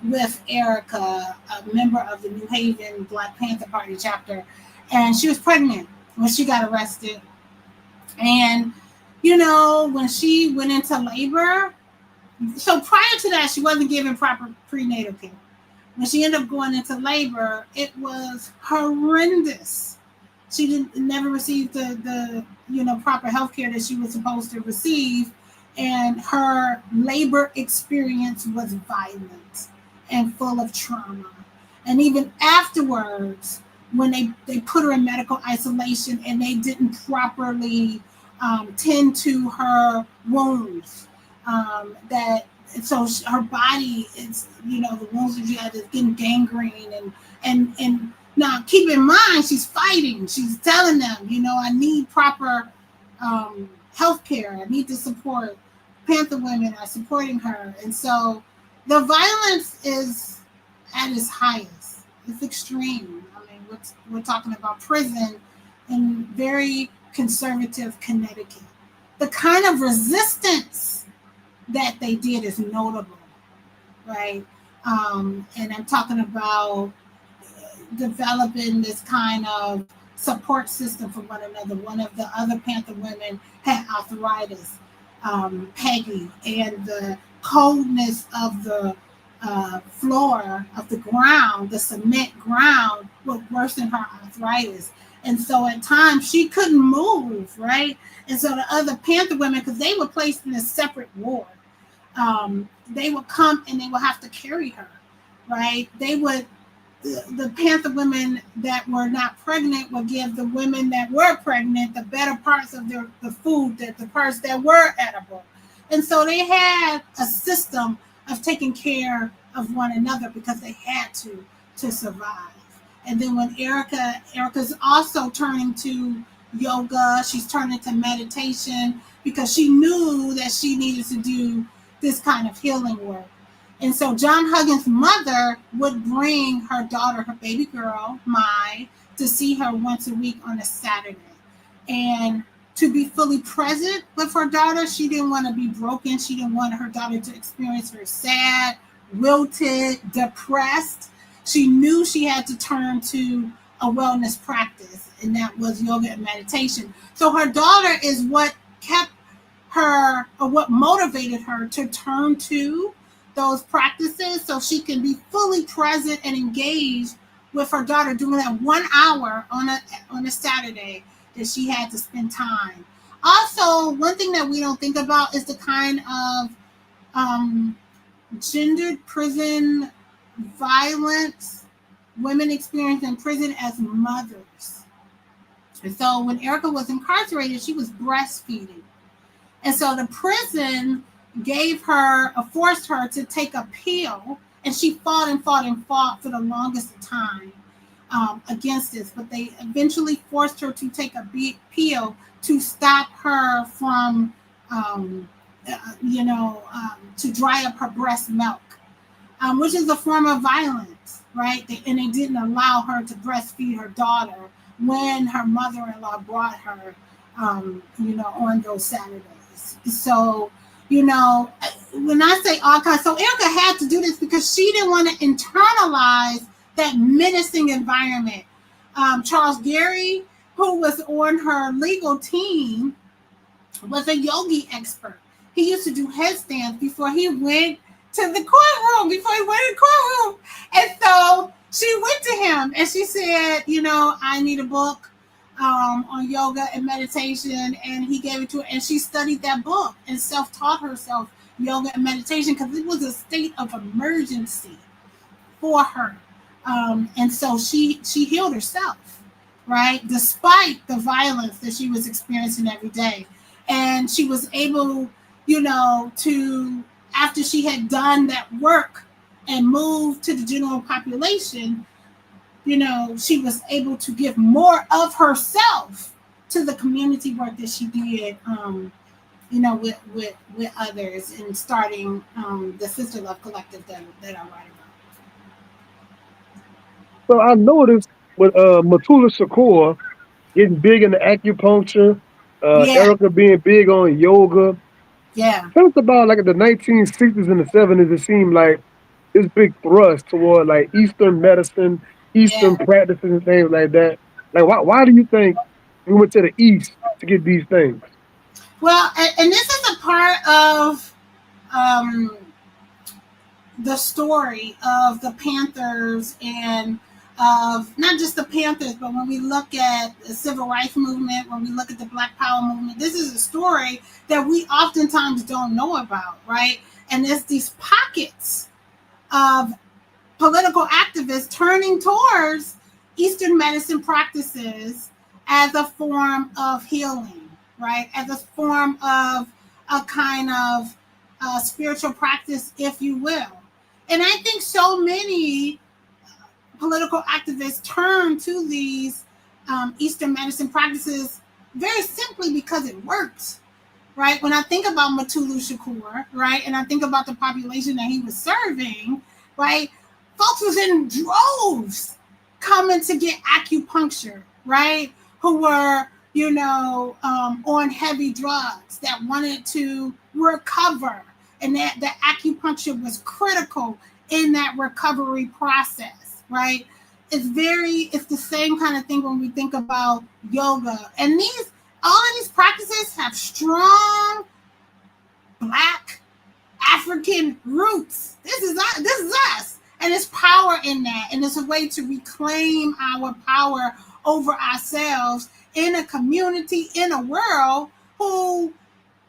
with Ericka, a member of the New Haven Black Panther Party chapter. And she was pregnant when she got arrested. And, when she went into labor, so prior to that, she wasn't given proper prenatal care. When she ended up going into labor, it was horrendous. She never received the proper health care that she was supposed to receive, and her labor experience was violent and full of trauma. And even afterwards, when they put her in medical isolation and they didn't properly tend to her wounds, that so her body is, the wounds that she had is getting gangrene, and now keep in mind she's fighting. She's telling them, I need proper health care. I need to support. Panther women are supporting her, and so the violence is at its highest. It's extreme. I mean, we're talking about prison in very conservative Connecticut. The kind of resistance that they did is notable, right? And I'm talking about developing this kind of support system for one another. One of the other Panther women had arthritis, Peggy, and the coldness of the floor of the ground, the cement ground, would worsen her arthritis. And so at times she couldn't move, right? And so the other Panther women, because they were placed in a separate ward, they would come and they would have to carry her, right? They would the Panther women that were not pregnant would give the women that were pregnant the better parts of the food, that the parts that were edible. And so they had a system of taking care of one another because they had to survive. And then when Erika's also turning to yoga, she's turning to meditation because she knew that she needed to do this kind of healing work. And so John Huggins' mother would bring her daughter, her baby girl, Mai, to see her once a week on a Saturday. And to be fully present with her daughter, she didn't want to be broken. She didn't want her daughter to experience her sad, wilted, depressed. She knew she had to turn to a wellness practice, and that was yoga and meditation. So her daughter is what kept her, or what motivated her to turn to those practices so she can be fully present and engaged with her daughter during that 1 hour on a Saturday that she had to spend time. Also, one thing that we don't think about is the kind of gendered prison violence women experience in prison as mothers. And so when Erika was incarcerated, she was breastfeeding. And so the prison forced her to take a pill, and she fought and fought and fought for the longest time against this. But they eventually forced her to take a big pill to stop her from, to dry up her breast milk, which is a form of violence, right? And they didn't allow her to breastfeed her daughter when her mother-in-law brought her, on those Saturdays. So, when I say all kinds, so Erika had to do this because she didn't want to internalize that menacing environment. Charles Gary, who was on her legal team, was a yogi expert. He used to do headstands before he went to the courtroom, And so she went to him and she said, I need a book on yoga and meditation. And he gave it to her. And she studied that book and self-taught herself yoga and meditation because it was a state of emergency for her. And so she healed herself, right? Despite the violence that she was experiencing every day. And she was able, to, after she had done that work and moved to the general population, she was able to give more of herself to the community work that she did, with others, and starting the Sister Love Collective that I write about. So I noticed with Matula Shakur getting big into acupuncture, Yeah, Erika being big on yoga. yeah, Tell us about like in the 1960s and the 70s, it seemed like this big thrust toward like Eastern medicine, Eastern yeah. practices and things like that. Like why do you think we went to the East to get these things? Well, and this is a part of um, the story of the Panthers and of not just the Panthers, but when we look at the civil rights movement, when we look at the Black Power movement, this is a story that we oftentimes don't know about, right? And there's these pockets of political activists turning towards Eastern medicine practices as a form of healing, right? As a form of a kind of spiritual practice, if you will. And I think so many political activists turn to these Eastern medicine practices very simply because it works, right? When I think about Matulu Shakur, right, and I think about the population that he was serving, right, folks was in droves coming to get acupuncture, right, who were, on heavy drugs that wanted to recover. And that the acupuncture was critical in that recovery process, right? It's the same kind of thing when we think about yoga. And all of these practices have strong Black African roots. This is us. And there's power in that. And it's a way to reclaim our power over ourselves in a community, in a world who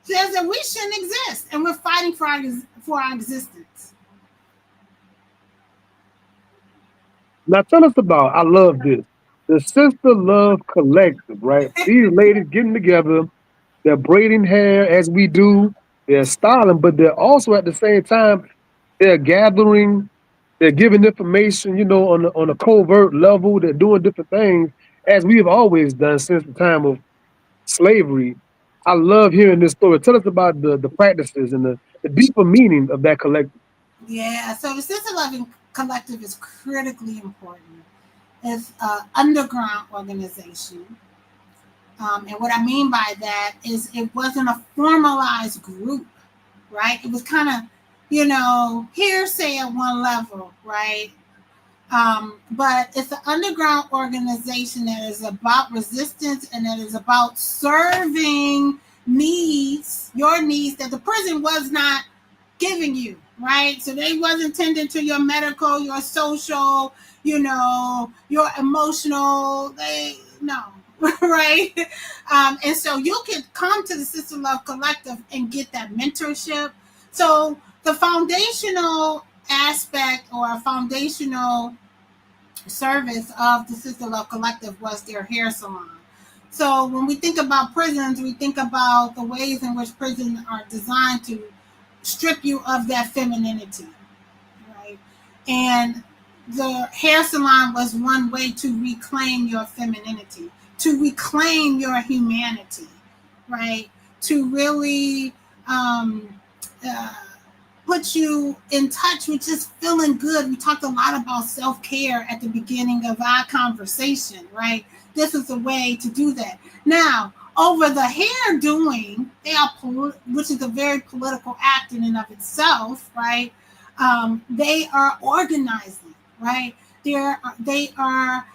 says that we shouldn't exist. And we're fighting for our existence. Now tell us about, I love this, the Sister Love Collective, right? These ladies getting together, they're braiding hair as we do, they're styling, but they're also at the same time, they're gathering, they're giving information, on a covert level, they're doing different things as we have always done since the time of slavery. I love hearing this story. Tell us about the practices and the deeper meaning of that collective. Yeah, so the Sister Loving Collective is critically important. It's an underground organization. And what I mean by that is it wasn't a formalized group, right? It was kind of, hearsay at one level, right? But it's an underground organization that is about resistance and that is about serving needs, your needs that the prison was not giving you, right? So they wasn't tending to your medical, your social, your emotional. They no, right? And so you can come to the Sister Love Collective and get that mentorship. So the foundational aspect or a foundational service of the Sister Love Collective was their hair salon. So when we think about prisons, we think about the ways in which prisons are designed to strip you of that femininity, right? And the hair salon was one way to reclaim your femininity, to reclaim your humanity, right? To really uh, put you in touch with just feeling good. We talked a lot about self-care at the beginning of our conversation, right? This is a way to do that. Now, over the hair doing, which is a very political act in and of itself, right? They are organizing, right? They are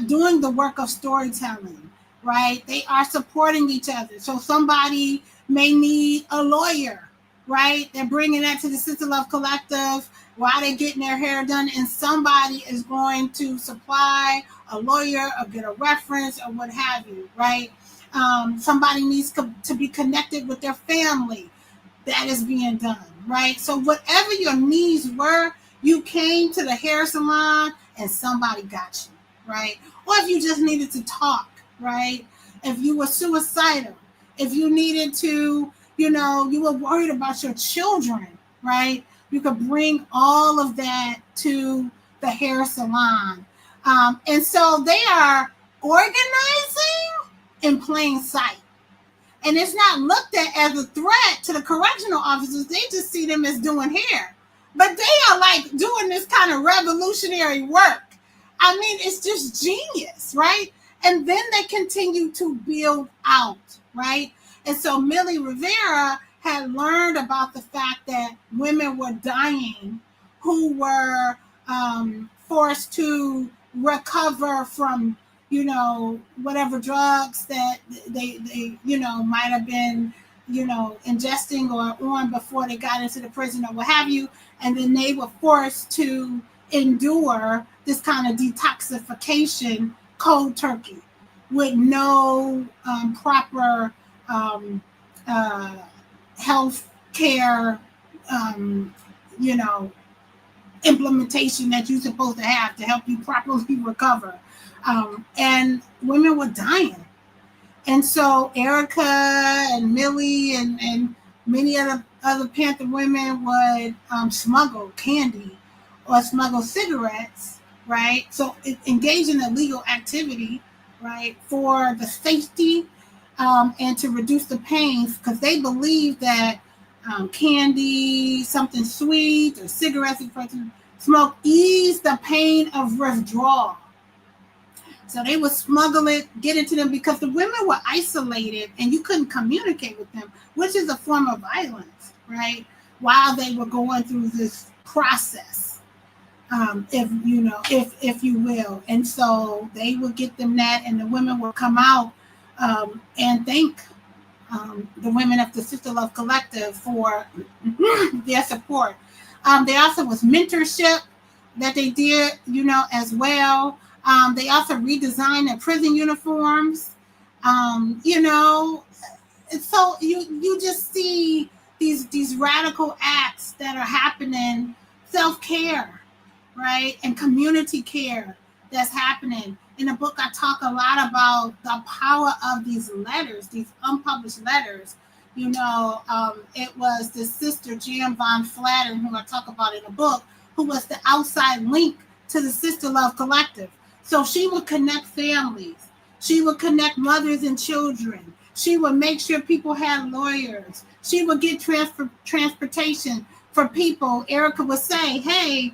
doing the work of storytelling, right? They are supporting each other. So somebody may need a lawyer, right? They're bringing that to the Sister Love Collective while they're getting their hair done, and somebody is going to supply a lawyer or get a reference or what have you, right? Somebody needs to be connected with their family. That is being done, right? So whatever your needs were, you came to the hair salon and somebody got you, right? Or if you just needed to talk, right? If you were suicidal, if you needed to, you were worried about your children, right? You could bring all of that to the hair salon. And so they are organizing in plain sight. And it's not looked at as a threat to the correctional officers. They just see them as doing hair. But they are like doing this kind of revolutionary work. I mean, it's just genius, right? And then they continue to build out, right? And so Millie Rivera had learned about the fact that women were dying who were forced to recover from, whatever drugs that they might have been, ingesting or on before they got into the prison or what have you. And then they were forced to endure this kind of detoxification cold turkey with no proper health care, you know, implementation that you're supposed to have to help you properly recover. And women were dying. And so Erika and Millie and many other Panther women would smuggle candy or smuggle cigarettes, right? So engage in illegal activity, right, for the safety and to reduce the pains, because they believe that candy, something sweet, or cigarettes, if person smoke, ease the pain of withdrawal. So they would smuggle it, get it to them because the women were isolated and you couldn't communicate with them, which is a form of violence, right? While they were going through this process, if you know, if you will, and so they would get them that, and the women would come out and thank the women of the Sister Love Collective for their support. There also was mentorship that they did, you know, as well. They also redesigned their prison uniforms. You know, so you just see these radical acts that are happening, self care, right, and community care that's happening. In the book, I talk a lot about the power of these letters, these unpublished letters. You know, it was the sister Jan Von Flatten, who I talk about in the book, who was the outside link to the Sister Love Collective. So she would connect families. She would connect mothers and children. She would make sure people had lawyers. She would get transportation for people. Erika would say, hey,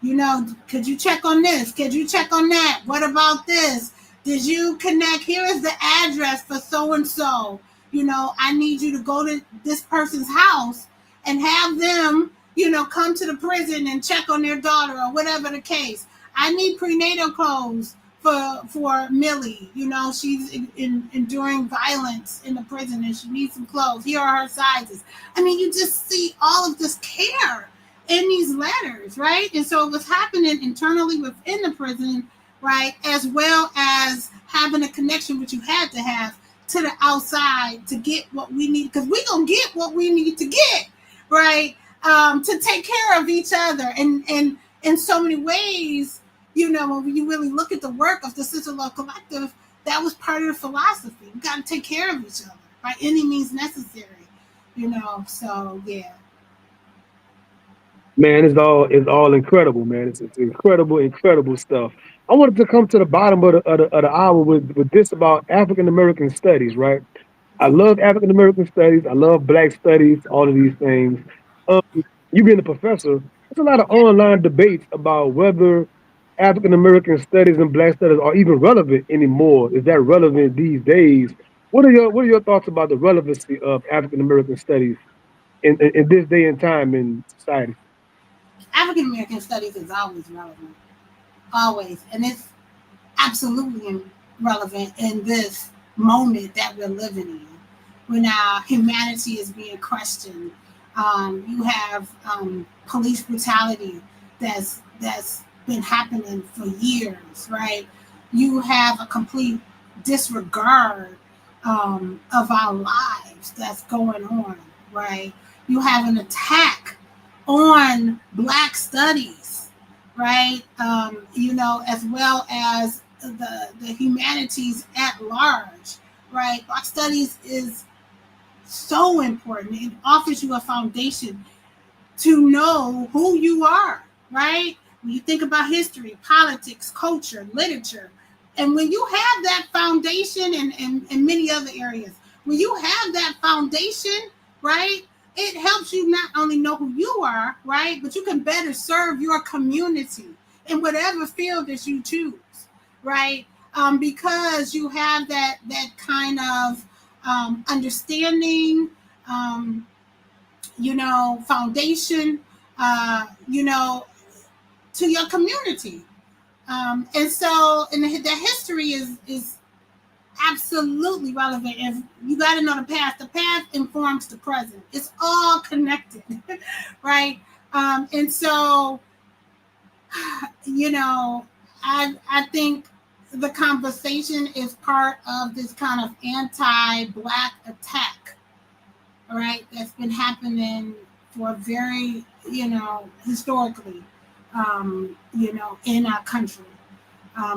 you know, could you check on this? Could you check on that? What about this? Did you connect? Here is the address for so and so. You know, I need you to go to this person's house and have them, you know, come to the prison and check on their daughter or whatever the case. I need prenatal clothes for Millie. You know, she's enduring violence in the prison and she needs some clothes. Here are her sizes. I mean, you just see all of this care in these letters, right? And so it was happening internally within the prison, right, as well as having a connection which you had to have to the outside to get what we need, because we're gonna get what we need to get, right? To take care of each other, and in so many ways, you know, when you really look at the work of the Sister Love Collective, that was part of the philosophy. We got to take care of each other by any means necessary, you know. So yeah. Man, it's all incredible, man. It's incredible, incredible stuff. I wanted to come to the bottom of the hour with this about African American studies, right? I love African American studies. I love Black studies. All of these things. Um, you being a professor, there's a lot of online debates about whether African American studies and Black studies are even relevant anymore. Is that relevant these days? What are your thoughts about the relevancy of African American studies in this day and time in society? African American studies is always relevant, always, and it's absolutely relevant in this moment that we're living in, when our humanity is being questioned. You have police brutality that's been happening for years, right? You have a complete disregard of our lives that's going on, right? You have an attack on Black studies, right? You know, as well as the humanities at large, right? Black studies is so important. It offers you a foundation to know who you are, right? When you think about history, politics, culture, literature, and when you have that foundation and many other areas, when you have that foundation, right, it helps you not only know who you are, right, but you can better serve your community in whatever field that you choose, right? Because you have that kind of understanding, um, you know, foundation, you know, to your community. And so, and the history is absolutely relevant. If you got to know the past informs the present. It's all connected, right? And so, you know, I think the conversation is part of this kind of anti-Black attack, right? That's been happening for very, you know, historically, you know, in our country.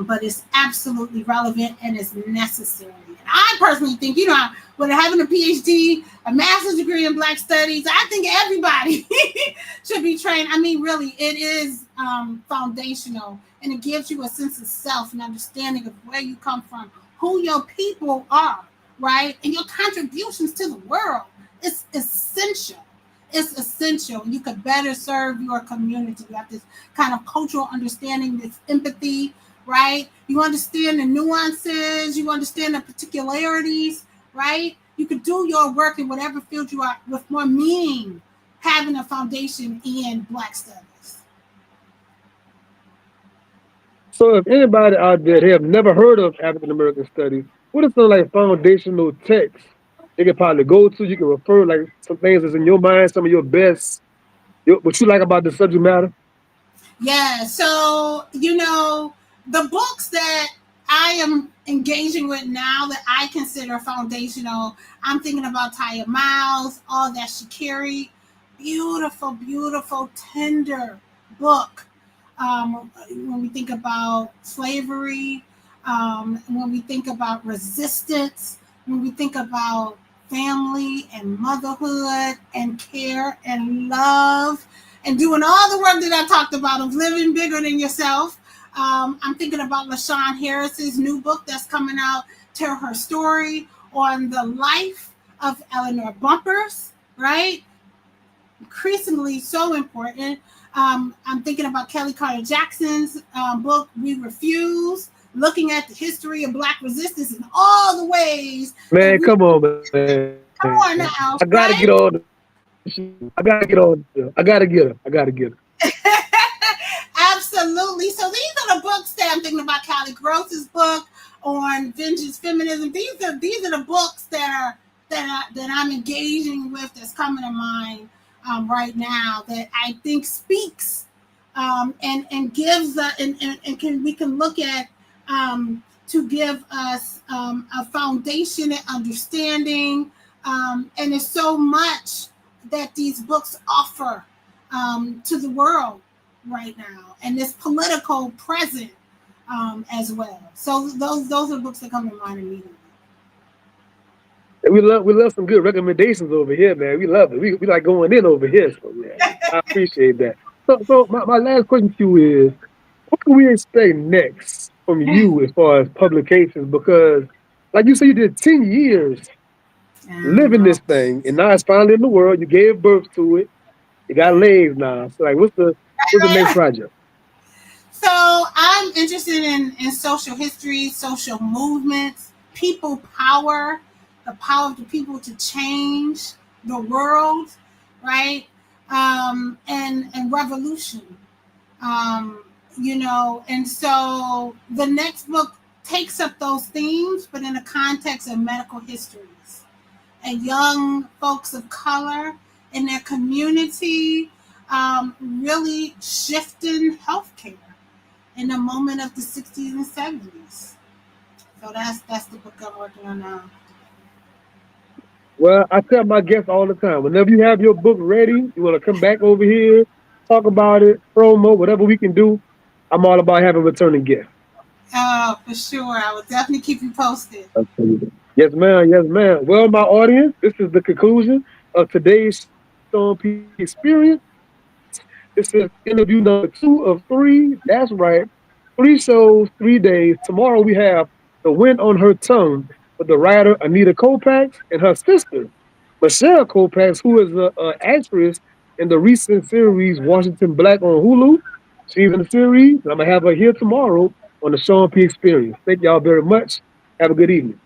But it's absolutely relevant and it's necessary. And I personally think, you know, with having a PhD, a master's degree in Black Studies, I think everybody should be trained. I mean, really, it is foundational, and it gives you a sense of self and understanding of where you come from, who your people are, right, and your contributions to the world. It's essential. It's essential. You could better serve your community. You have this kind of cultural understanding, this empathy, right? You understand the nuances, you understand the particularities, right? You could do your work in whatever field you are with more meaning, having a foundation in Black studies. So if anybody out there they have never heard of African American studies, what are some like foundational texts they can probably go to? You can refer like some things that's in your mind, some of your best, what you like about the subject matter. Yeah, so the books that I am engaging with now that I consider foundational, I'm thinking about Taya Miles, All That She Carried. Beautiful, beautiful, tender book. When we think about slavery, when we think about resistance, when we think about family and motherhood and care and love and doing all the work that I talked about of living bigger than yourself. I'm thinking about LaShawn Harris's new book that's coming out, Tell Her Story, on the life of Eleanor Bumpurs, right? Increasingly so important. I'm thinking about Kelly Carter Jackson's book, We Refuse, looking at the history of Black resistance in all the ways that Man, we come on, man. come I on gotta get now, on the show. right? I gotta get on. I gotta get her. I gotta get her. Absolutely. So these are the books that I'm thinking about. Callie Gross's book on vengeance feminism. These are the books that I'm engaging with that's coming to mind right now that I think speaks and gives and can we can look at to give us a foundation and understanding. And there's so much that these books offer to the world right now, and this political present as well. So those are books that come to mind immediately. And we love some good recommendations over here, man. We love it. We like going in over here. So yeah, I appreciate that. So my last question to you is, what can we expect next from you as far as publications? Because like you said, you did 10 years living Uh, this thing, and now it's finally in the world. You gave birth to it. You got legs now. So like, what's the next project? so I'm interested in social history, social movements, people power, the power of the people to change the world, right? And revolution. And so the next book takes up those themes, but in the context of medical histories and young folks of color in their community, really shifting healthcare in the moment of the 60s and 70s. So that's the book I'm working on now. Well, I tell my guests all the time, whenever you have your book ready, you want to come back over here, talk about it, promo, whatever we can do. I'm all about having returning guests. Oh, for sure. I will definitely keep you posted. Absolutely. Yes, ma'am. Yes, ma'am. Well, my audience, this is the conclusion of today's Sean P Experience. This is interview number 2 of 3. That's right. 3 shows, 3 days. Tomorrow we have The Wind on Her Tongue with the writer Anita Kopax and her sister, Michelle Kopax, who is an actress in the recent series Washington Black on Hulu. She's in the series. I'm going to have her here tomorrow on the Sean P Experience. Thank y'all very much. Have a good evening.